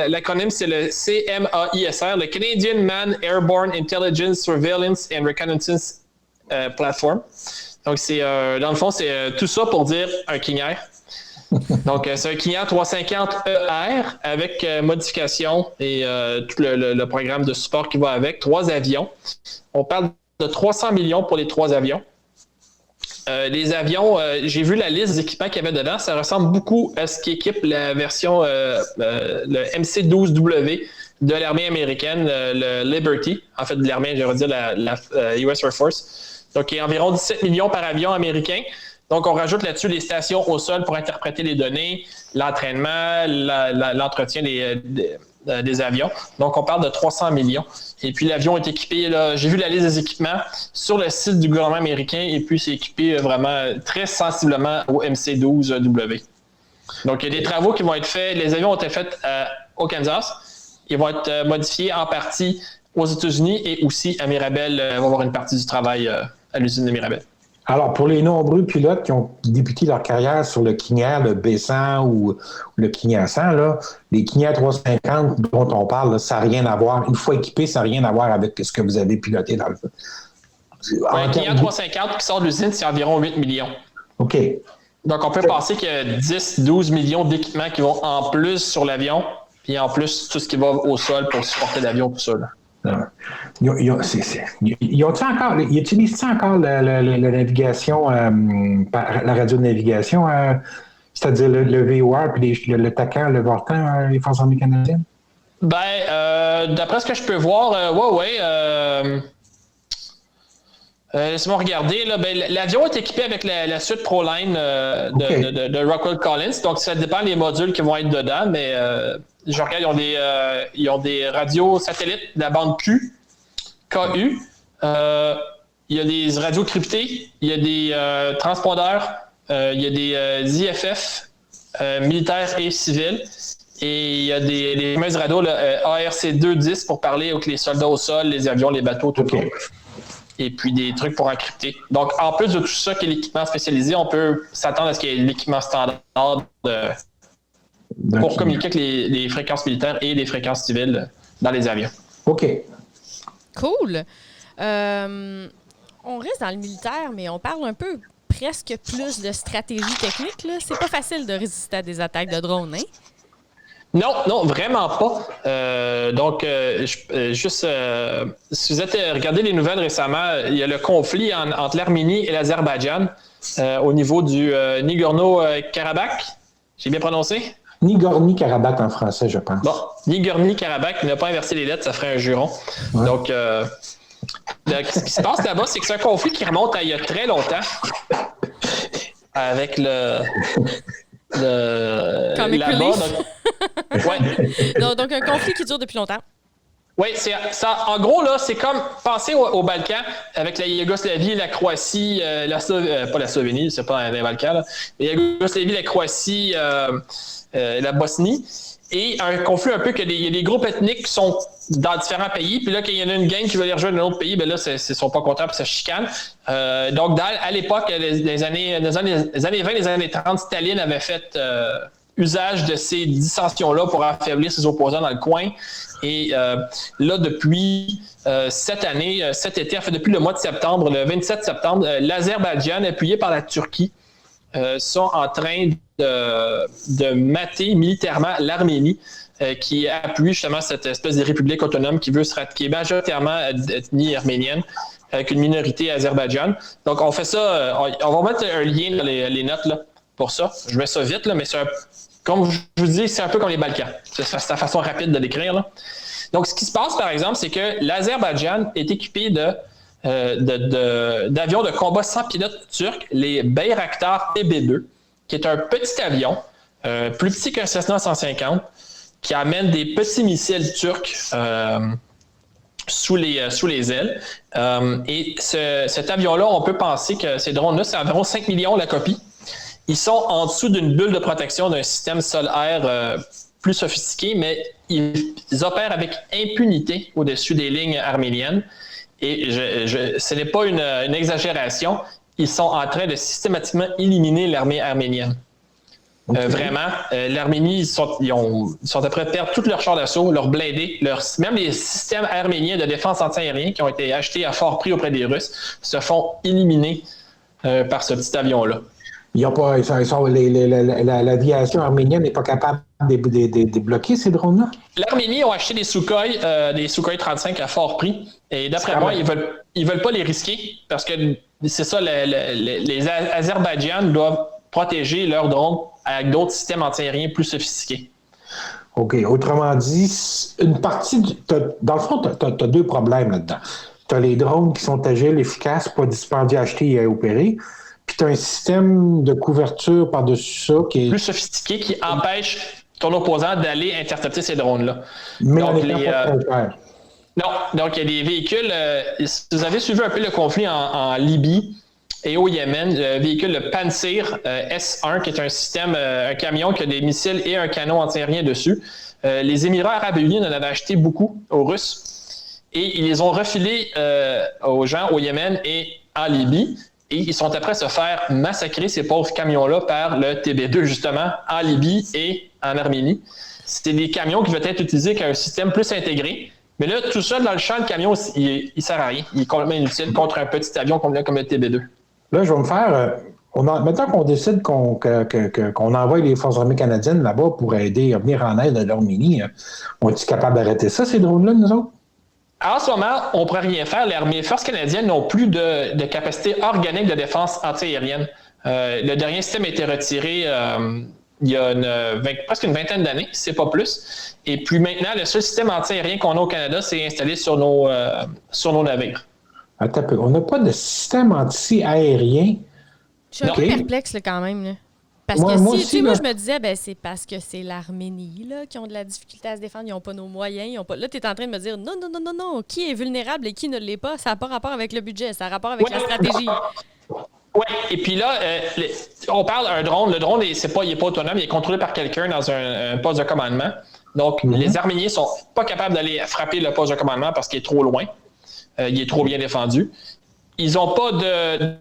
l'acronyme, c'est le CMAISR, le Canadian Man Airborne Intelligence Surveillance and Reconnaissance Platform. Donc, dans le fond, c'est tout ça pour dire un King-Air. Donc, c'est un King-Air 350ER avec modification et tout le programme de support qui va avec. 3 avions. On parle de 300 millions pour les 3 avions. Les avions, j'ai vu la liste des équipements qu'il y avait dedans. Ça ressemble beaucoup à ce qui équipe la version, le MC-12W de l'armée américaine, le Liberty, en fait de l'armée, je vais dire la US Air Force. Donc, il y a environ 17 millions par avion américain. Donc, on rajoute là-dessus les stations au sol pour interpréter les données, l'entraînement, l'entretien des avions. Donc, on parle de 300 millions. Et puis, l'avion est équipé, là, j'ai vu la liste des équipements sur le site du gouvernement américain, et puis c'est équipé vraiment très sensiblement au MC-12W. Donc, il y a des travaux qui vont être faits. Les avions ont été faits au Kansas. Ils vont être modifiés en partie aux États-Unis et aussi à Mirabel va avoir une partie du travail à l'usine de Mirabel. Alors, pour les nombreux pilotes qui ont débuté leur carrière sur le King Air, le B100 ou le King Air 100, là, les King Air 350 dont on parle, là, ça n'a rien à voir. Une fois équipé, ça n'a rien à voir avec ce que vous avez piloté dans le feu. Un King Air 350 qui sort de l'usine, c'est environ 8 millions. OK. Donc, on peut penser qu'il y a 10-12 millions d'équipements qui vont en plus sur l'avion, puis en plus, tout ce qui va au sol pour supporter l'avion, tout ça. Là. Ils utilisent-ils encore la navigation, la radio-navigation, c'est-à-dire le VOR puis le TACAN, le Vortan, les Forces armées canadiennes? D'après ce que je peux voir, laisse-moi regarder. Là, l'avion est équipé avec la suite ProLine de Rockwell Collins, donc ça dépend des modules qui vont être dedans, mais je regarde, ils ont des radios satellites de la bande KU. Il y a des radios cryptées, il y a des transpondeurs, il y a des IFF militaires et civils, et il y a des fameuses radios ARC-210 pour parler avec les soldats au sol, les avions, les bateaux, tout ça. Et puis des trucs pour encrypter. Donc, en plus de tout ça qui est l'équipement spécialisé, on peut s'attendre à ce qu'il y ait l'équipement standard pour communiquer avec les fréquences militaires et les fréquences civiles dans les avions. OK. Cool. On reste dans le militaire, mais on parle un peu presque plus de stratégie technique. Là. C'est pas facile de résister à des attaques de drones, hein? Non, vraiment pas. Si vous êtes regardé les nouvelles récemment, il y a le conflit entre l'Arménie et l'Azerbaïdjan au niveau du Nagorno-Karabakh. J'ai bien prononcé? Nagorno-Karabakh en français, je pense. Bon, Nagorno-Karabakh, il n'a pas inversé les lettres, ça ferait un juron. Ouais. Donc, ce qui se passe là-bas, c'est que c'est un conflit qui remonte à il y a très longtemps avec donc un conflit qui dure depuis longtemps. Oui, en gros, là, c'est comme penser aux Balkans avec la Yougoslavie, la Croatie, pas la Slovénie, c'est pas les Balkans, là, la Yougoslavie, la Croatie, la Bosnie, et un conflit un peu qu'il y a des groupes ethniques qui sont dans différents pays, puis là, quand il y en a une gang qui veut aller rejoindre un autre pays, ben là, ils sont pas contents puis ça chicane. Donc, à l'époque, les années 20, les années 30, Staline avait fait usage de ces dissensions-là pour affaiblir ses opposants dans le coin. Et là, depuis cet été, en fait, depuis le mois de septembre, le 27 septembre, l'Azerbaïdjan, appuyé par la Turquie, sont en train de mater militairement l'Arménie, qui appuie justement cette espèce de république autonome qui est majoritairement d'ethnie arménienne, avec une minorité azerbaïdjane. Donc, on fait ça, on va mettre un lien dans les notes là, pour ça. Je mets ça vite, là, mais comme je vous dis, c'est un peu comme les Balkans. C'est la façon rapide de l'écrire, là. Donc, ce qui se passe, par exemple, c'est que l'Azerbaïdjan est équipé d'avions de combat sans pilote turcs, les Bayraktar TB2, qui est un petit avion, plus petit qu'un Cessna 150, qui amène des petits missiles turcs sous les ailes. Et cet avion-là, on peut penser que ces drones-là, c'est environ 5 millions la copie. Ils sont en dessous d'une bulle de protection d'un système sol-air plus sophistiqué, mais ils opèrent avec impunité au-dessus des lignes arméniennes. Et ce n'est pas une exagération. Ils sont en train de systématiquement éliminer l'armée arménienne. Okay. Vraiment, l'Arménie, ils sont à près de perdre tous leurs chars d'assaut, leurs blindés, même les systèmes arméniens de défense anti-aérienne qui ont été achetés à fort prix auprès des Russes se font éliminer par ce petit avion-là. L'aviation arménienne n'est pas capable de bloquer ces drones-là? L'Arménie a acheté des Sukhoi 35 à fort prix. Et d'après moi, ils veulent pas les risquer parce que c'est ça, les Azerbaïdjans doivent protéger leurs drones avec d'autres systèmes antiaériens plus sophistiqués. OK. Autrement dit, une partie dans le fond, tu as deux problèmes là-dedans. Tu as les drones qui sont agiles, efficaces, pas dispendieux à acheter et à opérer. Puis tu as un système de couverture par-dessus ça qui est plus sophistiqué, qui empêche ton opposant d'aller intercepter ces drones-là. Mais donc, on n'est pas faire. Non, donc il y a des véhicules. Si vous avez suivi un peu le conflit en Libye et au Yémen, le véhicule le Pantsir S1, qui est un système, un camion qui a des missiles et un canon antiaérien dessus. Les Émirats arabes unis en avaient acheté beaucoup aux Russes et ils les ont refilés aux gens au Yémen et en Libye. Et ils sont après se faire massacrer, ces pauvres camions-là, par le TB2, justement, en Libye et en Arménie. C'était des camions qui devaient être utilisés avec un système plus intégré. Mais là, tout ça, dans le champ, le camion, il ne sert à rien. Il est complètement inutile contre un petit avion comme le TB2. Là, je vais me faire... maintenant qu'on décide qu'on envoie les forces armées canadiennes là-bas pour aider à venir en aide à l'Arménie, on est-tu capable d'arrêter ça, ces drones-là, nous autres? En ce moment, on ne pourrait rien faire. Les forces canadiennes n'ont plus de capacité organique de défense antiaérienne. Le dernier système a été retiré il y a presque une vingtaine d'années, si ce n'est pas plus. Et puis maintenant, le seul système antiaérien qu'on a au Canada, c'est installé sur nos navires. Attends un peu. On n'a pas de système anti-aérien? Je suis un peu perplexe là, quand même. Là. Parce que moi je me disais, c'est parce que c'est l'Arménie là, qui ont de la difficulté à se défendre, ils n'ont pas nos moyens. Ils ont pas... Là, tu es en train de me dire, non, qui est vulnérable et qui ne l'est pas, ça n'a pas rapport avec le budget, ça a rapport avec la stratégie. Oui, et puis là, on parle d'un drone. Le drone, il n'est pas autonome, il est contrôlé par quelqu'un dans un poste de commandement. Donc, les Arméniens ne sont pas capables d'aller frapper le poste de commandement parce qu'il est trop loin. Il est trop bien défendu. Ils n'ont pas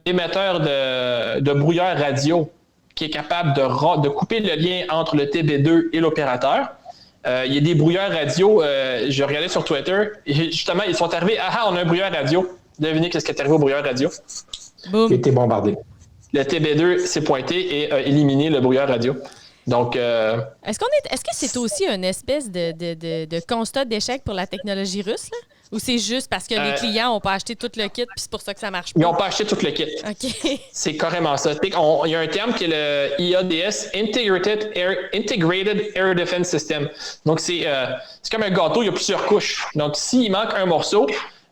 d'émetteur de brouilleur radio qui est capable de couper le lien entre le TB2 et l'opérateur. Il y a des brouilleurs radio. Je regardais sur Twitter. Et justement, ils sont arrivés. On a un brouilleur radio. Devinez qu'est-ce qui est arrivé au brouilleur radio? Boum. Il a été bombardé. Le TB2 s'est pointé et a éliminé le brouilleur radio. Donc, est-ce que c'est aussi une espèce de constat d'échec pour la technologie russe, là? Ou c'est juste parce que les clients n'ont pas acheté tout le kit puis c'est pour ça que ça marche pas? Ils n'ont pas acheté tout le kit. OK. C'est carrément ça. Il y a un terme qui est le IADS, Integrated Air Defense System. Donc, c'est comme un gâteau, il y a plusieurs couches. Donc, s'il manque un morceau,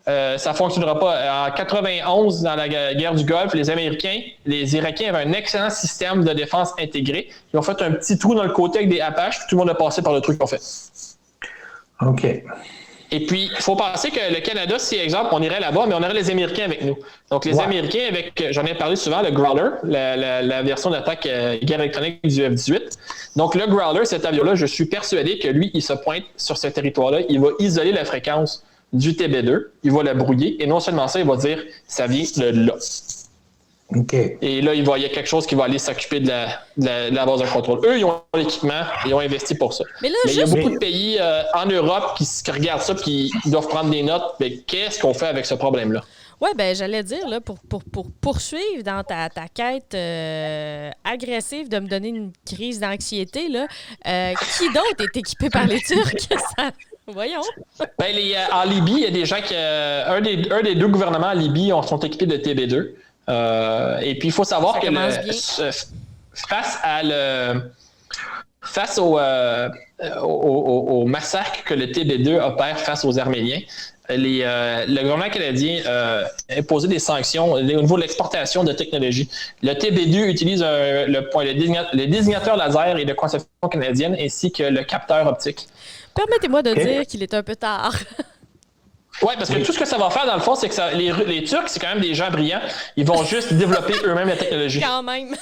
ça ne fonctionnera pas. En 91, dans la guerre du Golfe, les Américains, les Irakiens avaient un excellent système de défense intégré. Ils ont fait un petit trou dans le côté avec des Apaches, puis tout le monde a passé par le truc qu'on fait. OK. Et puis, il faut penser que le Canada, si, exemple, on irait là-bas, mais on aurait les Américains avec nous. Donc, les Américains avec, j'en ai parlé souvent, le Growler, la version d'attaque guerre électronique du F-18. Donc, le Growler, cet avion-là, je suis persuadé que lui, il se pointe sur ce territoire-là, il va isoler la fréquence du TB2, il va la brouiller, et non seulement ça, il va dire « ça vient de là ». OK. Et là, il y a quelque chose qui va aller s'occuper de la base de contrôle. Eux, ils ont l'équipement, ils ont investi pour ça. Mais il y a beaucoup de pays en Europe qui regardent ça et qui doivent prendre des notes. Mais qu'est-ce qu'on fait avec ce problème-là? Oui, ben j'allais dire, là, pour poursuivre dans ta quête agressive de me donner une crise d'anxiété, là, qui d'autre est équipé par les Turcs? Voyons. Ben, en Libye, il y a des gens qui... un des deux gouvernements en Libye sont équipés de TB2. Et puis, il faut savoir que face au massacre que le TB2 opère face aux Arméniens, le gouvernement canadien a imposé des sanctions au niveau de l'exportation de technologie. Le TB2 utilise le désignateur laser et de conception canadienne ainsi que le capteur optique. Permettez-moi de dire qu'il est un peu tard. Oui, parce que tout ce que ça va faire, dans le fond, c'est que les Turcs, c'est quand même des gens brillants. Ils vont juste développer eux-mêmes la technologie. Quand même.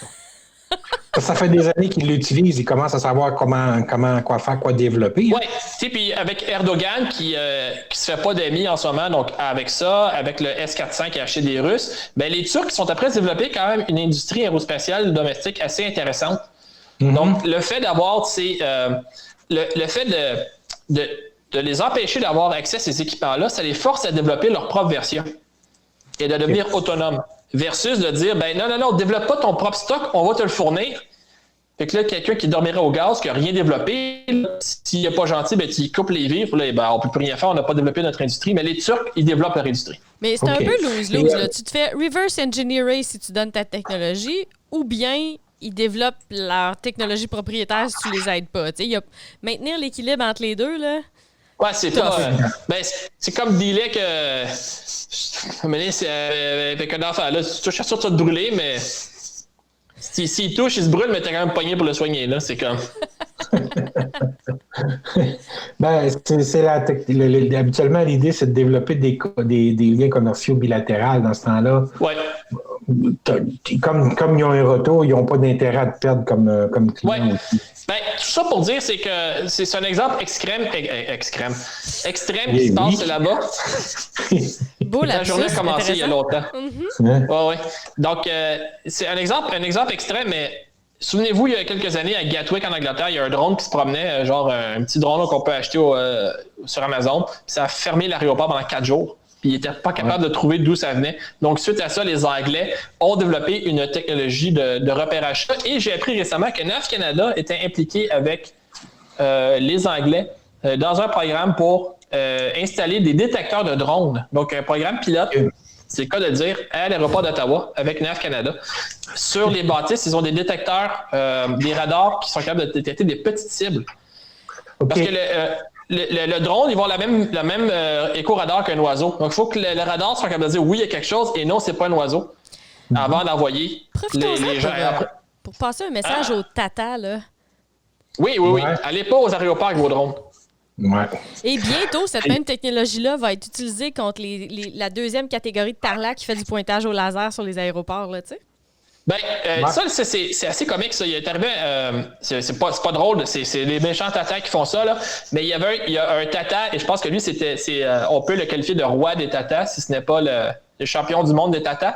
Ça fait des années qu'ils l'utilisent. Ils commencent à savoir quoi faire, quoi développer. Oui, puis avec Erdogan qui se fait pas d'amis en ce moment, donc avec ça, avec le S-400 qui a acheté des Russes, ben les Turcs sont après développer quand même une industrie aérospatiale domestique assez intéressante. Mm-hmm. Donc, le fait d'avoir, le fait de les empêcher d'avoir accès à ces équipements-là, ça les force à développer leur propre version et de devenir autonomes. Versus de dire, ben non, développe pas ton propre stock, on va te le fournir. Fait que là, quelqu'un qui dormirait au gaz, qui n'a rien développé, s'il n'est pas gentil, ben tu coupes les vivres, là, ben, on ne peut plus rien faire, on n'a pas développé notre industrie. Mais les Turcs, ils développent leur industrie. Mais c'est un peu lose-lose. Là. Tu te fais reverse engineer si tu donnes ta technologie, ou bien ils développent leur technologie propriétaire si tu les aides pas. Maintenir l'équilibre entre les deux, là. Ouais, c'est pas. C'est comme dealer que. Avec un enfant, là, tu touches à ça, tu vas te brûler, mais. S'il touche, il se brûle, mais t'es quand même pogné pour le soigner, là. C'est comme. Habituellement, l'idée, c'est de développer des liens commerciaux bilatéraux dans ce temps-là. Ouais. Comme ils ont un retour, ils n'ont pas d'intérêt à te perdre comme client. Ouais. Ben, tout ça pour dire, c'est que c'est un exemple extrême qui se passe là-bas. Beau la journée a commencé il y a longtemps. Mm-hmm. Ouais. Donc, c'est un exemple extrême, mais souvenez-vous, il y a quelques années, à Gatwick, en Angleterre, il y a un drone qui se promenait, genre un petit drone qu'on peut acheter sur Amazon, puis ça a fermé l'aéroport pendant 4 jours. Puis ils n'étaient pas capables de trouver d'où ça venait. Donc, suite à ça, les Anglais ont développé une technologie de repérage. Et j'ai appris récemment que NAV Canada était impliqué avec les Anglais dans un programme pour installer des détecteurs de drones. Donc, un programme pilote, c'est le cas de dire, à l'aéroport d'Ottawa, avec NAV Canada. Sur les bâtisses, ils ont des détecteurs, des radars qui sont capables de détecter des petites cibles. Okay. Parce que le drone, il va avoir la même écho-radar qu'un oiseau. Donc, il faut que le radar soit capable de dire oui, il y a quelque chose et non, c'est pas un oiseau. Avant d'envoyer les gens. Pour passer un message au Tata, là. Oui. Allez pas aux aéroports avec vos drones. Ouais. Et bientôt, cette même technologie-là va être utilisée contre la deuxième catégorie de Tarlac qui fait du pointage au laser sur les aéroports, là, tu sais. Ça, c'est assez comique, ça. Il est arrivé, c'est pas drôle, c'est les méchants tatas qui font ça, là. Mais il y a un tata, et je pense que lui, on peut le qualifier de roi des tatas, si ce n'est pas le champion du monde des tatas.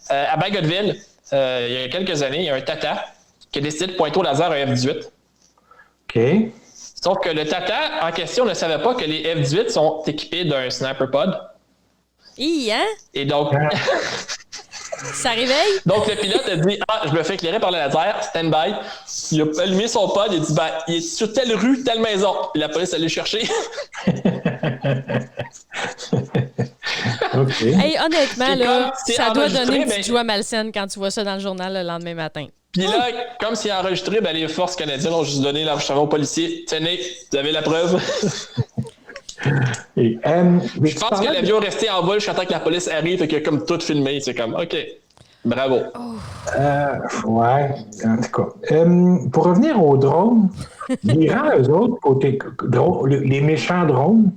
À Bagotville, il y a quelques années, il y a un tata qui a décidé de pointer au laser un F-18. OK. Sauf que le tata en question ne savait pas que les F-18 sont équipés d'un sniper pod. Hein? Et donc... Ça réveille? Donc, le pilote a dit « je me fais éclairer par le laser, stand-by. » Il a allumé son pod, il a dit « il est sur telle rue, telle maison. » Et la police allait le chercher. OK. Hey, honnêtement, là, ça doit donner une petite ben, joie malsaine quand tu vois ça dans le journal le lendemain matin. Puis là, comme c'est enregistré, ben, les forces canadiennes ont juste donné l'enregistrement aux policiers. Tenez, vous avez la preuve. Et, je pense que l'avion est resté en vol jusqu'à temps que la police arrive et qu'il a comme tout filmé. C'est comme, OK, bravo. Ouais, en tout cas. Pour revenir aux drones, l'Iran, eux autres, côté les méchants drones,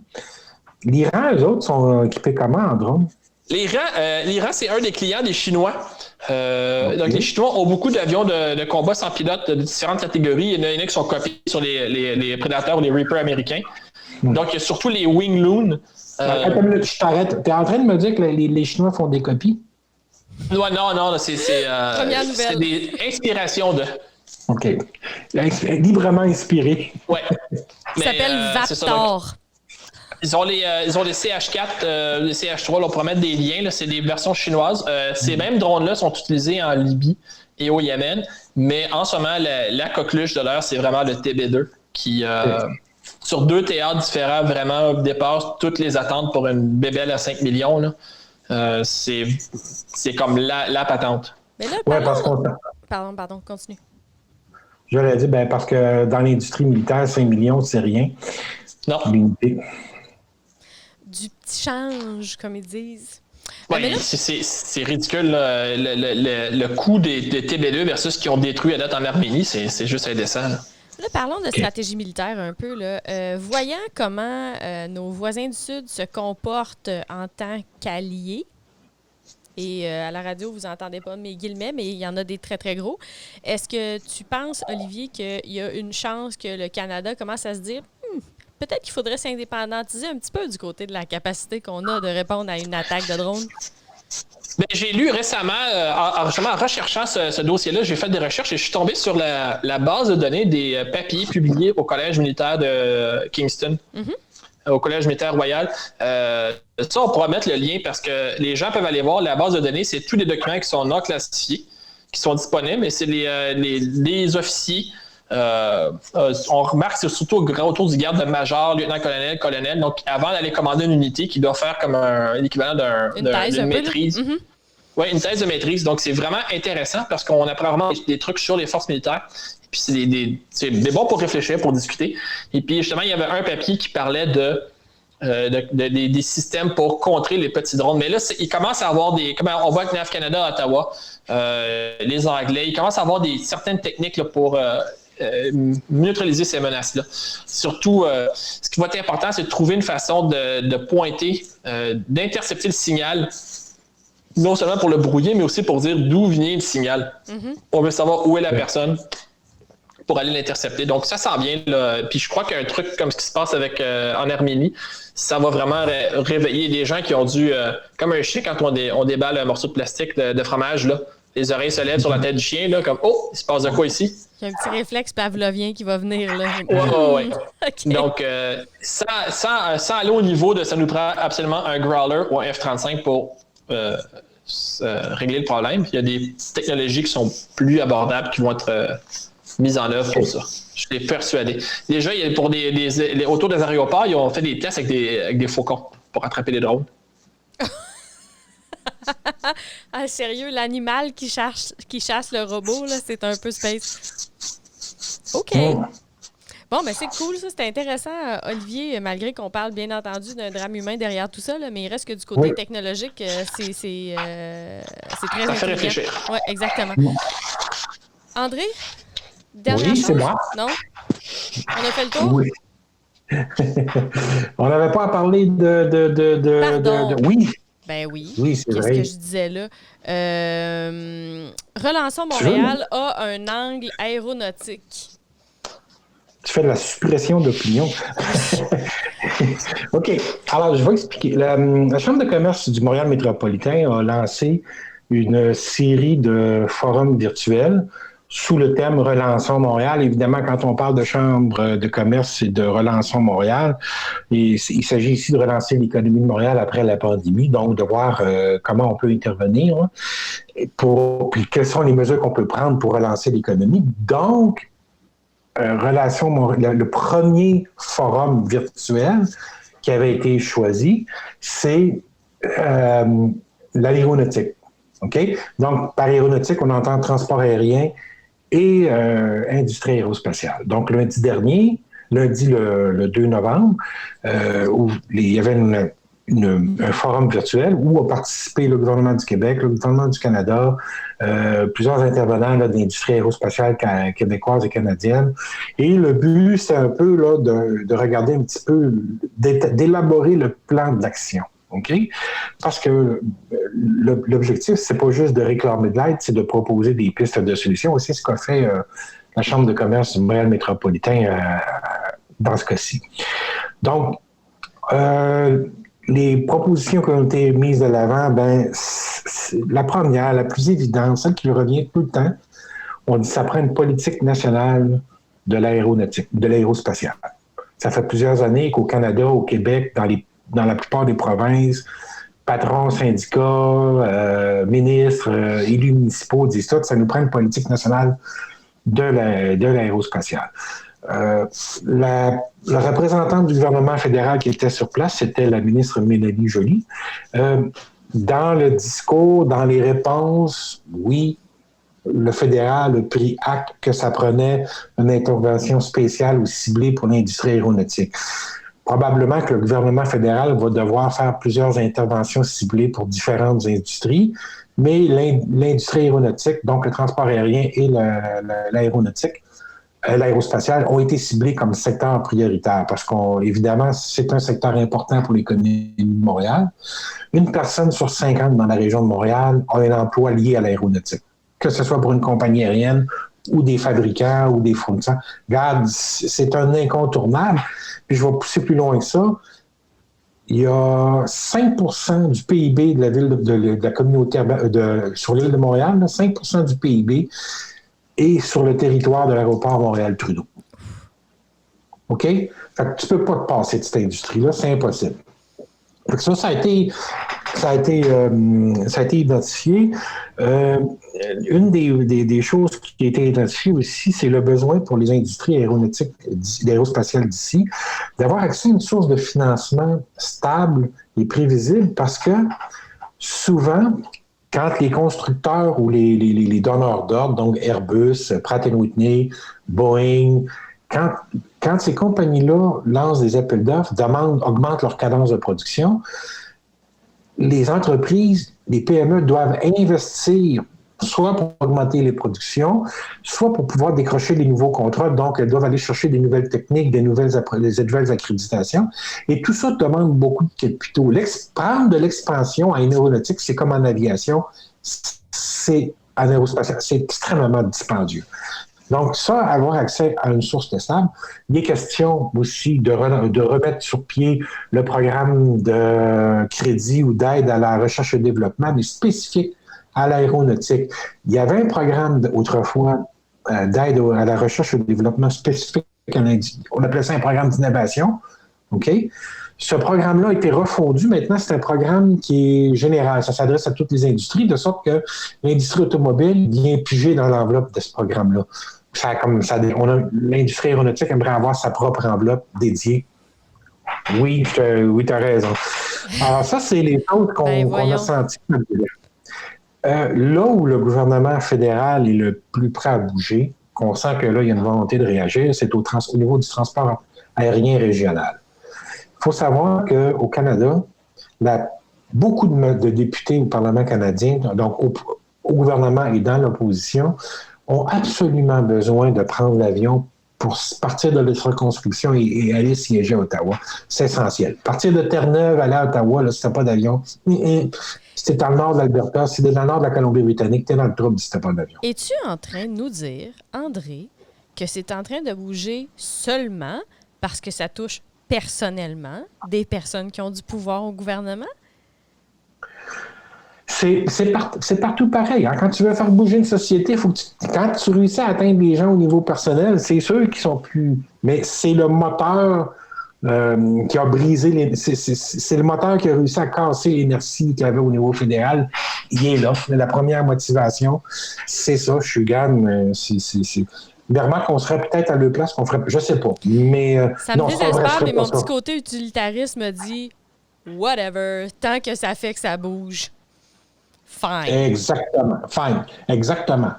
l'Iran, eux autres, sont équipés comment en drones? L'Iran, c'est un des clients des Chinois. Donc, les Chinois ont beaucoup d'avions de combat sans pilote de différentes catégories. Il y en a qui sont copiés sur les Predators ou les Reaper américains. Donc, il y a surtout les Wing Loon. Attends une minute, je t'arrête. Tu es en train de me dire que les Chinois font des copies? Non, c'est des inspirations de... OK. Librement inspiré. Ouais. Ça s'appelle Vaptor. Ils ont les CH4, les CH3, là, on pourrait mettre des liens, là, c'est des versions chinoises. Ces mêmes drones-là sont utilisés en Libye et au Yémen, mais en ce moment, la coqueluche de l'heure, c'est vraiment le TB2 qui, sur 2 théâtres différents, vraiment dépasse toutes les attentes pour une bébelle à 5 millions. Là. C'est comme la patente. Mais là, parce qu'on... Pardon, continue. J'aurais dit, parce que dans l'industrie militaire, 5 millions, c'est rien. Non. L'unité. Du petit change, comme ils disent. Oui, là... c'est ridicule. Le coût des TB2 versus ce qu'ils ont détruit à date en Arménie, c'est juste indécent. Là, parlons de stratégie militaire un peu. Là. Voyant comment nos voisins du Sud se comportent en tant qu'alliés, et à la radio, vous n'entendez pas mes guillemets, mais il y en a des très, très gros. Est-ce que tu penses, Olivier, qu'il y a une chance que le Canada commence à se dire peut-être qu'il faudrait s'indépendantiser un petit peu du côté de la capacité qu'on a de répondre à une attaque de drone? Bien, j'ai lu récemment, en recherchant ce dossier-là, j'ai fait des recherches et je suis tombé sur la base de données des papiers publiés au Collège militaire de Kingston. Au Collège militaire royal. Ça, on pourra mettre le lien parce que les gens peuvent aller voir la base de données. C'est tous les documents qui sont non classifiés, qui sont disponibles, et c'est les officiers. On remarque que c'est surtout autour du grade de major, lieutenant-colonel, colonel. Donc, avant d'aller commander une unité qui doit faire comme l'équivalent d'une maîtrise. Oui, une thèse de maîtrise. Donc, c'est vraiment intéressant parce qu'on apprend vraiment des trucs sur les forces militaires. Puis c'est des bons pour réfléchir, pour discuter. Et puis justement, il y avait un papier qui parlait des systèmes pour contrer les petits drones. Mais là, il commence à avoir comme on voit avec NAV Canada à Ottawa, les Anglais, ils commencent à avoir certaines techniques là, pour neutraliser ces menaces-là. Surtout, ce qui va être important, c'est de trouver une façon de pointer, d'intercepter le signal, non seulement pour le brouiller, mais aussi pour dire d'où vient le signal. On veut savoir où est la personne pour aller l'intercepter. Donc, ça s'en vient. Là. Puis je crois qu'un truc comme ce qui se passe en Arménie, ça va vraiment réveiller des gens qui ont dû, comme un chien, quand on déballe un morceau de plastique de fromage, là, les oreilles se lèvent sur la tête du chien, là, comme « Oh, il se passe de quoi ici? » Il y a un petit réflexe pavlovien qui va venir. Là. Ouais. Okay. Donc, sans aller au niveau de ça nous prend absolument un Growler ou un F-35 pour régler le problème. Il y a des technologies qui sont plus abordables qui vont être mises en œuvre pour ça. Je suis persuadé. Déjà, pour autour des aéroports, ils ont fait des tests avec des faucons pour attraper les drones. Ah, sérieux, l'animal qui chasse le robot, là, c'est un peu space. OK. Bon, mais c'est cool, ça. C'est intéressant, Olivier, malgré qu'on parle, bien entendu, d'un drame humain derrière tout ça, là, mais il reste que du côté technologique, c'est très intéressant. Ça fait réfléchir. Oui, exactement. André, dernière chose? C'est moi. Non? On a fait le tour? Oui. On n'avait pas à parler de... Oui. Ben oui. Oui, c'est vrai. Qu'est-ce que je disais là? Relançons Montréal a un angle aéronautique. Tu fais de la suppression d'opinion. OK. Alors, je vais expliquer. La Chambre de commerce du Montréal métropolitain a lancé une série de forums virtuels sous le thème Relançons Montréal. Évidemment, quand on parle de Chambre de commerce et de Relançons Montréal, il s'agit ici de relancer l'économie de Montréal après la pandémie, donc de voir comment on peut intervenir, hein, puis quelles sont les mesures qu'on peut prendre pour relancer l'économie. Donc, le premier forum virtuel qui avait été choisi, c'est l'aéronautique. OK? Donc, par aéronautique, on entend transport aérien et industrie aérospatiale. Donc, lundi dernier, le 2 novembre, où il y avait un forum virtuel où ont participé le gouvernement du Québec, le gouvernement du Canada, plusieurs intervenants là, de l'industrie aérospatiale québécoise et canadienne. Et le but, c'est un peu là, de regarder un petit peu, d'élaborer le plan d'action. OK? Parce que l'objectif, c'est pas juste de réclamer de l'aide, c'est de proposer des pistes de solutions. C'est ce qu'a fait la Chambre de commerce du Montréal métropolitain dans ce cas-ci. Donc, les propositions qui ont été mises de l'avant, la première, la plus évidente, celle qui revient tout le temps, on dit que ça prend une politique nationale de l'aéronautique, de l'aérospatiale. Ça fait plusieurs années qu'au Canada, au Québec, dans la plupart des provinces, patrons, syndicats, ministres, élus municipaux disent tout, ça nous prend une politique nationale de l'aérospatiale. La représentante du gouvernement fédéral qui était sur place, c'était la ministre Mélanie Joly. Dans le discours, dans les réponses, oui, le fédéral a pris acte que ça prenait une intervention spéciale ou ciblée pour l'industrie aéronautique. Probablement que le gouvernement fédéral va devoir faire plusieurs interventions ciblées pour différentes industries, mais l'industrie aéronautique, donc le transport aérien et l'aéronautique, l'aérospatiale ont été ciblés comme secteur prioritaire parce qu'évidemment, c'est un secteur important pour l'économie de Montréal. Une personne sur 50 dans la région de Montréal a un emploi lié à l'aéronautique, que ce soit pour une compagnie aérienne ou des fabricants ou des fournisseurs. Regarde, c'est un incontournable. Puis je vais pousser plus loin que ça. Il y a 5% du PIB de la ville de la communauté sur l'île de Montréal, 5% du PIB est sur le territoire de l'aéroport Montréal-Trudeau. OK? Fait que tu ne peux pas te passer de cette industrie-là, c'est impossible. Fait que ça a été identifié. Une des choses qui a été identifiée aussi, c'est le besoin pour les industries aéronautiques, aérospatiales d'ici, d'avoir accès à une source de financement stable et prévisible parce que souvent, quand les constructeurs ou les donneurs d'ordre, donc Airbus, Pratt & Whitney, Boeing, quand ces compagnies-là lancent des appels d'offres, augmentent leur cadence de production, les entreprises, les PME doivent investir soit pour augmenter les productions, soit pour pouvoir décrocher des nouveaux contrats. Donc, elles doivent aller chercher des nouvelles techniques, des nouvelles accréditations. Et tout ça demande beaucoup de capitaux. Prendre de l'expansion en aéronautique, c'est comme en aviation, c'est en aérospatial, c'est extrêmement dispendieux. Donc, ça, avoir accès à une source de stable, il est question aussi de remettre sur pied le programme de crédit ou d'aide à la recherche et développement, mais spécifique à l'aéronautique. Il y avait un programme autrefois d'aide à la recherche et développement spécifique à l'industrie. On appelait ça un programme d'innovation. OK? Ce programme-là a été refondu. Maintenant, c'est un programme qui est général. Ça s'adresse à toutes les industries, de sorte que l'industrie automobile vient piger dans l'enveloppe de ce programme-là. L'industrie aéronautique aimerait avoir sa propre enveloppe dédiée. Oui, tu as raison. Alors, ça, c'est les choses qu'on a senties. Là où le gouvernement fédéral est le plus prêt à bouger, qu'on sent que là, il y a une volonté de réagir, c'est au niveau du transport aérien régional. Il faut savoir qu'au Canada, beaucoup de députés au Parlement canadien, donc au gouvernement et dans l'opposition, ont absolument besoin de prendre l'avion pour partir de leur reconstruction et aller siéger à Ottawa. C'est essentiel. Partir de Terre-Neuve, aller à Ottawa, là, si tu n'as pas d'avion, si tu es dans le nord de l'Alberta, si tu es dans le nord de la Colombie-Britannique, tu es dans le trouble si tu n'as pas d'avion. Es-tu en train de nous dire, André, que c'est en train de bouger seulement parce que ça touche personnellement des personnes qui ont du pouvoir au gouvernement? C'est partout pareil. Hein? Quand tu veux faire bouger une société, quand tu réussis à atteindre les gens au niveau personnel, c'est ceux qui sont plus... Mais c'est le moteur qui a brisé... C'est le moteur qui a réussi à casser l'inertie qu'il y avait au niveau fédéral. Il est là. La première motivation, c'est ça. Je suis gagne. Mais remarque qu'on serait peut-être à leur place, qu'on ferait... Je sais pas. Mais, ça me désespère, mais mon petit côté utilitariste me dit « whatever, tant que ça fait que ça bouge ». Fine. Exactement. Fine. Exactement.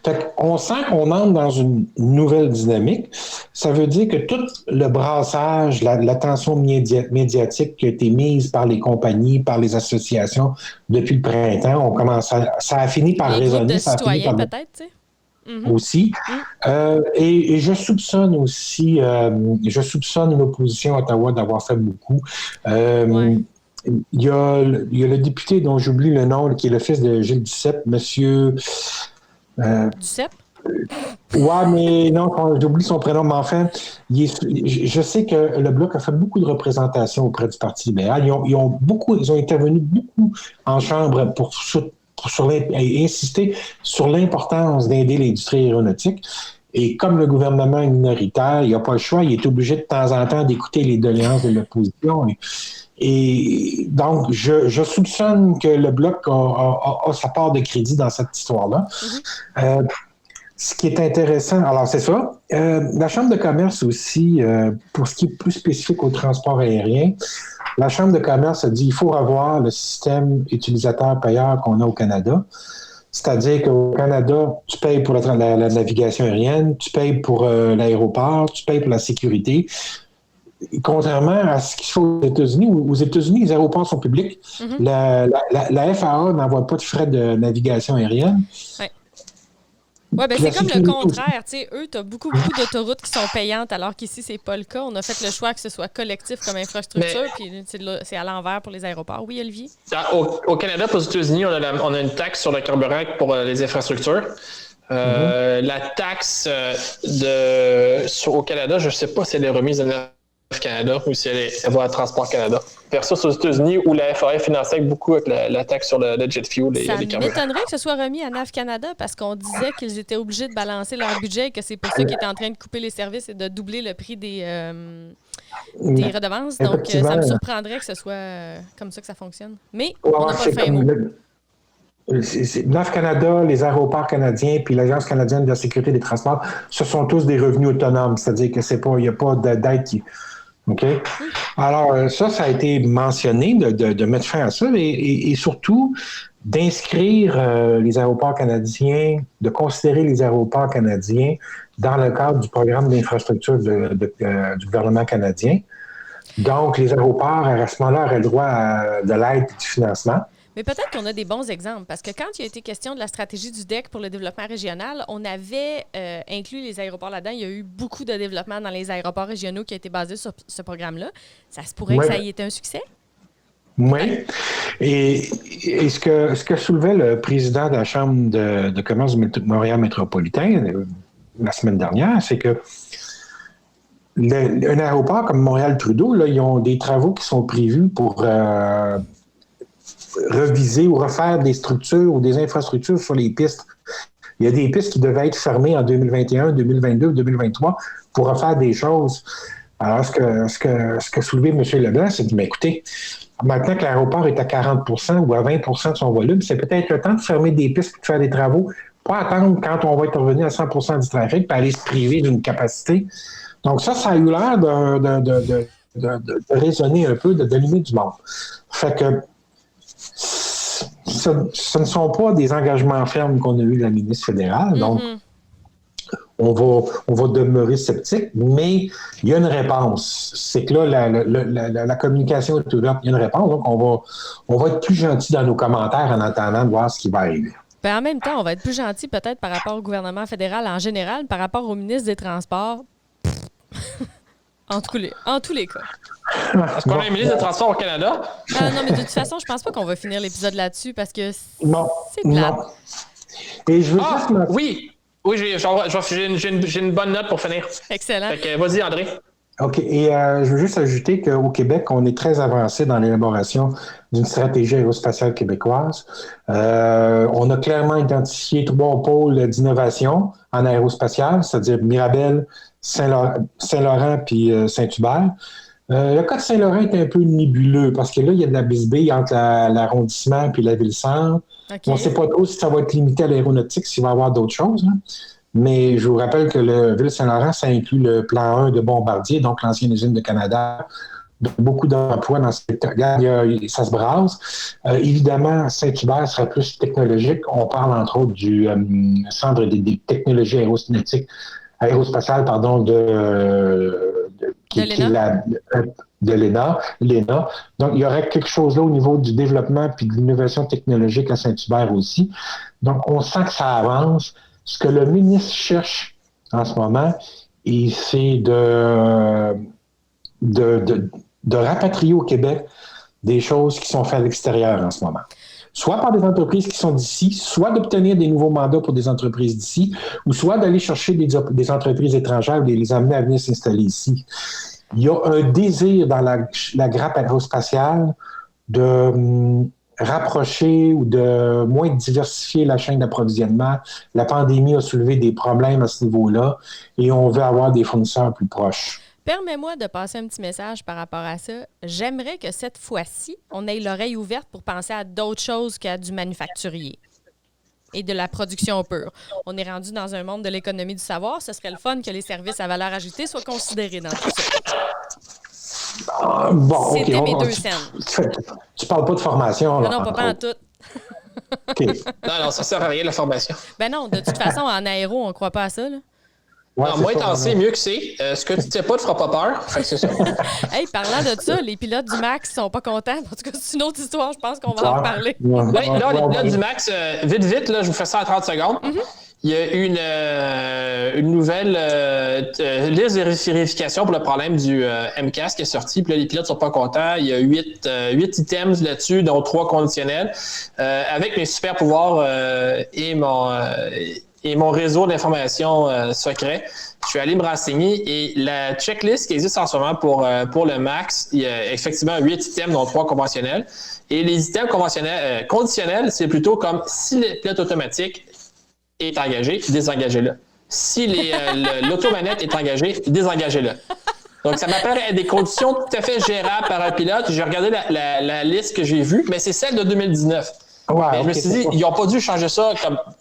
Fait qu'on sent qu'on entre dans une nouvelle dynamique. Ça veut dire que tout le brassage, l'attention médiatique qui a été mise par les compagnies, par les associations depuis le printemps, ça a fini par résonner. Ça a fini par peut-être, tu sais. Aussi. Et je soupçonne aussi, une opposition à Ottawa d'avoir fait beaucoup. Il y a le député dont j'oublie le nom, qui est le fils de Gilles Duceppe, monsieur... Duceppe? Ouais, mais non, j'oublie son prénom, mais enfin, je sais que le Bloc a fait beaucoup de représentations auprès du Parti libéral. Ils ont intervenu beaucoup en Chambre pour insister sur l'importance d'aider l'industrie aéronautique. Et comme le gouvernement est minoritaire, il n'a pas le choix, il est obligé de temps en temps d'écouter les doléances de l'opposition. Et donc, je soupçonne que le Bloc a sa part de crédit dans cette histoire-là. Ce qui est intéressant, alors c'est ça. La Chambre de commerce aussi, pour ce qui est plus spécifique au transport aérien, la Chambre de commerce a dit qu'il faut revoir le système utilisateur-payeur qu'on a au Canada. C'est-à-dire qu'au Canada, tu payes pour la navigation aérienne, tu payes pour l'aéroport, tu payes pour la sécurité. Contrairement à ce qui se fait aux États-Unis, aux États-Unis, les aéroports sont publics. La FAA n'envoie pas de frais de navigation aérienne. Ouais. Oui, ben c'est comme le contraire. Eux, tu as beaucoup d'autoroutes qui sont payantes, alors qu'ici, c'est pas le cas. On a fait le choix que ce soit collectif comme infrastructure, puis c'est à l'envers pour les aéroports. Oui, Olivier? Au Canada, pour les États-Unis, on a une taxe sur le carburant pour les infrastructures. La taxe au Canada, je ne sais pas si elle est remise à Canada ou si elle va à Transport Canada. Versus aux États-Unis où la FAA finançait beaucoup avec la taxe sur le jet fuel et les carburants. Ça m'étonnerait que ce soit remis à NAV Canada parce qu'on disait qu'ils étaient obligés de balancer leur budget et que c'est pour ça qu'ils étaient en train de couper les services et de doubler le prix des redevances. Donc, ça me surprendrait que ce soit comme ça que ça fonctionne. Mais on n'a pas le fin mot. NAV Canada, les aéroports canadiens puis l'Agence canadienne de la sécurité des transports, ce sont tous des revenus autonomes. C'est-à-dire qu'il n'y a pas d'aide qui... OK? Alors, ça a été mentionné de mettre fin à ça et surtout d'inscrire les aéroports canadiens, de considérer les aéroports canadiens dans le cadre du programme d'infrastructure du gouvernement canadien. Donc, les aéroports, à ce moment-là, auraient le droit de l'aide et du financement. Mais peut-être qu'on a des bons exemples, parce que quand il a été question de la stratégie du DEC pour le développement régional, on avait inclus les aéroports là-dedans. Il y a eu beaucoup de développement dans les aéroports régionaux qui a été basé sur ce programme-là. Ça se pourrait que ça ait été un succès? Oui. Et ce que soulevait le président de la Chambre de commerce de Montréal métropolitain la semaine dernière, c'est que un aéroport comme Montréal-Trudeau, là, ils ont des travaux qui sont prévus pour reviser ou refaire des structures ou des infrastructures sur les pistes. Il y a des pistes qui devaient être fermées en 2021, 2022, 2023 pour refaire des choses. Alors, ce que soulevait M. Leblanc, c'est de écoutez, maintenant que l'aéroport est à 40 ou à 20 de son volume, c'est peut-être le temps de fermer des pistes et de faire des travaux, pas attendre quand on va être revenu à 100 du trafic puis aller se priver d'une capacité. Donc ça a eu l'air de résonner un peu, d'allumer du monde. Fait que ce ne sont pas des engagements fermes qu'on a eus de la ministre fédérale, donc on va demeurer sceptique, mais il y a une réponse. C'est que là, la communication est ouverte, il y a une réponse, donc on va être plus gentil dans nos commentaires en attendant de voir ce qui va arriver. Ben, en même temps, on va être plus gentil peut-être par rapport au gouvernement fédéral en général, par rapport au ministre des Transports. En tous les cas. Est-ce qu'on a un ministre des Transports au Canada? Non, mais de toute façon, je pense pas qu'on va finir l'épisode là-dessus parce que c'est plate. Non. Et je veux juste... Oui, j'ai une bonne note pour finir. Excellent. Fait que, vas-y, André. OK. Et je veux juste ajouter qu'au Québec, on est très avancé dans l'élaboration d'une stratégie aérospatiale québécoise. On a clairement identifié 3 pôles d'innovation en aérospatiale, c'est-à-dire Mirabel, Saint-Laurent puis Saint-Hubert. Le cas de Saint-Laurent est un peu nébuleux parce que là, il y a de la bisbille entre l'arrondissement puis la ville-centre. Okay. On ne sait pas trop si ça va être limité à l'aéronautique, s'il va y avoir d'autres choses. Hein. Mais je vous rappelle que le Ville-Saint-Laurent, ça inclut le plan 1 de Bombardier, donc l'ancienne usine de Canada. Beaucoup d'emplois dans ce secteur. Ça se brasse. Évidemment, Saint-Hubert sera plus technologique. On parle entre autres du Centre des technologies aérospatiales de l'ENA. Donc, il y aurait quelque chose là au niveau du développement puis de l'innovation technologique à Saint-Hubert aussi. Donc, on sent que ça avance. Ce que le ministre cherche en ce moment, c'est de rapatrier au Québec des choses qui sont faites à l'extérieur en ce moment. Soit par des entreprises qui sont d'ici, soit d'obtenir des nouveaux mandats pour des entreprises d'ici, ou soit d'aller chercher des entreprises étrangères et les amener à venir s'installer ici. Il y a un désir dans la grappe aérospatiale de rapprocher ou de moins diversifier la chaîne d'approvisionnement. La pandémie a soulevé des problèmes à ce niveau-là et on veut avoir des fournisseurs plus proches. Permets-moi de passer un petit message par rapport à ça. J'aimerais que cette fois-ci, on ait l'oreille ouverte pour penser à d'autres choses qu'à du manufacturier et de la production pure. On est rendu dans un monde de l'économie du savoir. Ce serait le fun que les services à valeur ajoutée soient considérés dans tout ça. C'était mes 2 cents. Tu parles pas de formation. Non, pas en tout. Okay. Non, ça sert à rien, la formation. Ben non, de toute façon, en aéro, on croit pas à ça, là. Ouais, moins t'en sais, mieux que c'est. Ce que tu ne sais pas ne te fera pas peur. Fait que c'est ça. Hey, parlant de ça, les pilotes du MAX sont pas contents. En tout cas, c'est une autre histoire. Je pense qu'on va en reparler. Les pilotes du MAX, vite, là, je vous fais ça en 30 secondes. Il y a une nouvelle liste de vérification pour le problème du MCAS qui est sorti. Puis là, les pilotes sont pas contents. Il y a 8 items là-dessus, dont 3 conditionnels. Avec mes super pouvoirs et mon réseau d'informations secret, je suis allé me renseigner et la checklist qui existe en ce moment pour le MAX, il y a effectivement 8 items, dont 3 conventionnels. Et les items conditionnels, c'est plutôt comme si le pilote automatique est engagé, désengagez-le. Si l'automanette est engagée, désengagez-le. Donc, ça m'apparaît être des conditions tout à fait gérables par un pilote. J'ai regardé la liste que j'ai vue, mais c'est celle de 2019. Ouais, je me suis dit, ils n'ont pas dû changer ça.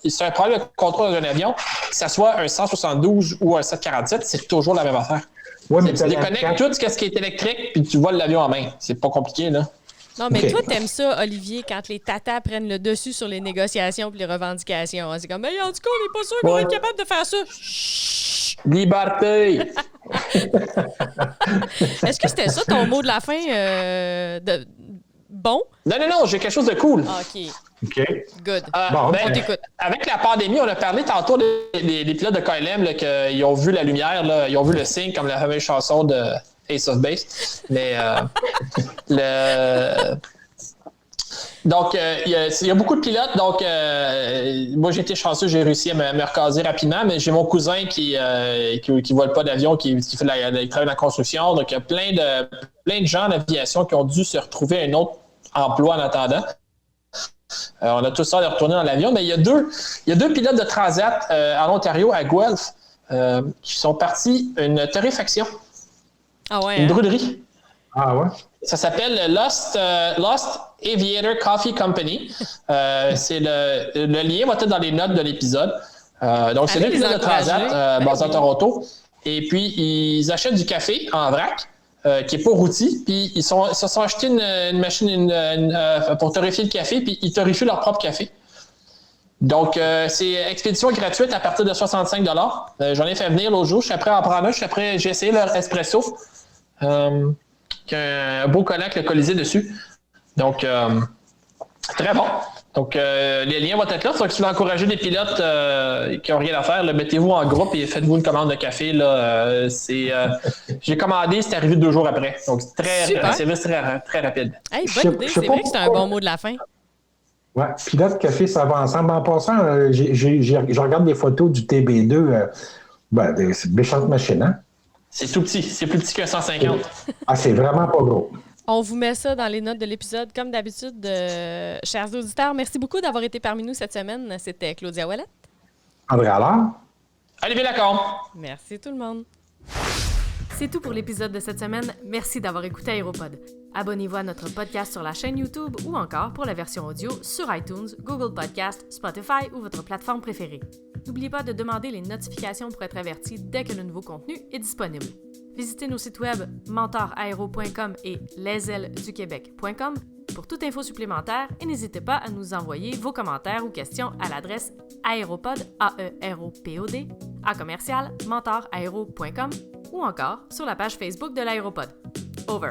C'est un problème de contrôle d'un avion, que ce soit un 172 ou un 747, c'est toujours la même affaire. Ouais, mais tu déconnectes tout ce qui est électrique, puis tu voles l'avion en main. C'est pas compliqué, là. Non, mais toi, t'aimes ça, Olivier, quand les tatas prennent le dessus sur les négociations et les revendications. C'est comme, mais en tout cas, on n'est pas sûr qu'on va être capable de faire ça. Chut! Liberté! Est-ce que c'était ça ton mot de la fin bon? Non, j'ai quelque chose de cool. OK. Good. On t'écoute. Avec la pandémie, on a parlé tantôt des pilotes de KLM qu'ils ont vu la lumière, là, ils ont vu le signe, comme la fameuse chanson de Ace of Base. Mais donc, il y a beaucoup de pilotes. Donc, moi, j'ai été chanceux, j'ai réussi à me recaser rapidement, mais j'ai mon cousin qui vole pas d'avion, qui travaille dans la construction. Donc, il y a plein de gens d'aviation qui ont dû se retrouver un autre emploi en attendant. On a tous hâte de retourner dans l'avion, mais il y a deux pilotes de Transat en Ontario, à Guelph, qui sont partis une torréfaction. Ah ouais, une brûlerie. Ah ouais? Ça s'appelle Lost Aviator Coffee Company. C'est le lien va être dans les notes de l'épisode. Donc, c'est 2 pilotes de Transat basés à Toronto. Et puis, ils achètent du café en vrac, qui n'est pas routier. Puis, ils se sont achetés une machine pour torréfier le café, puis ils torréfient leur propre café. Donc, c'est expédition gratuite à partir de 65 $. J'en ai fait venir l'autre jour. Je suis prêt à en prendre un. J'ai essayé leur espresso. Qui a un beau collant avec le Colisée dessus. Donc, très bon. Donc, les liens vont être là. Donc, si vous voulez encourager des pilotes qui n'ont rien à faire, là, mettez-vous en groupe et faites-vous une commande de café. Là, j'ai commandé, c'est arrivé 2 jours après. Donc, un service très rapide. Hey, bonne idée. C'est vrai que c'est un bon mot de la fin. Oui, pilote, café, ça va ensemble. En passant, je regarde des photos du TB2. C'est une méchante machine, hein? C'est tout petit. C'est plus petit qu'un 150. Ah, c'est vraiment pas gros. On vous met ça dans les notes de l'épisode, comme d'habitude. Chers auditeurs, merci beaucoup d'avoir été parmi nous cette semaine. C'était Claudia Ouellette. André Allard. Olivier Lacombe. Merci tout le monde. C'est tout pour l'épisode de cette semaine. Merci d'avoir écouté Aéropod. Abonnez-vous à notre podcast sur la chaîne YouTube ou encore pour la version audio sur iTunes, Google Podcast, Spotify ou votre plateforme préférée. N'oubliez pas de demander les notifications pour être averti dès que le nouveau contenu est disponible. Visitez nos sites web mentoraero.com et lesailesduquebec.com pour toute info supplémentaire et n'hésitez pas à nous envoyer vos commentaires ou questions à l'adresse aéropod, AEROPOD, @mentoraero.com ou encore sur la page Facebook de l'Aéropod. Over.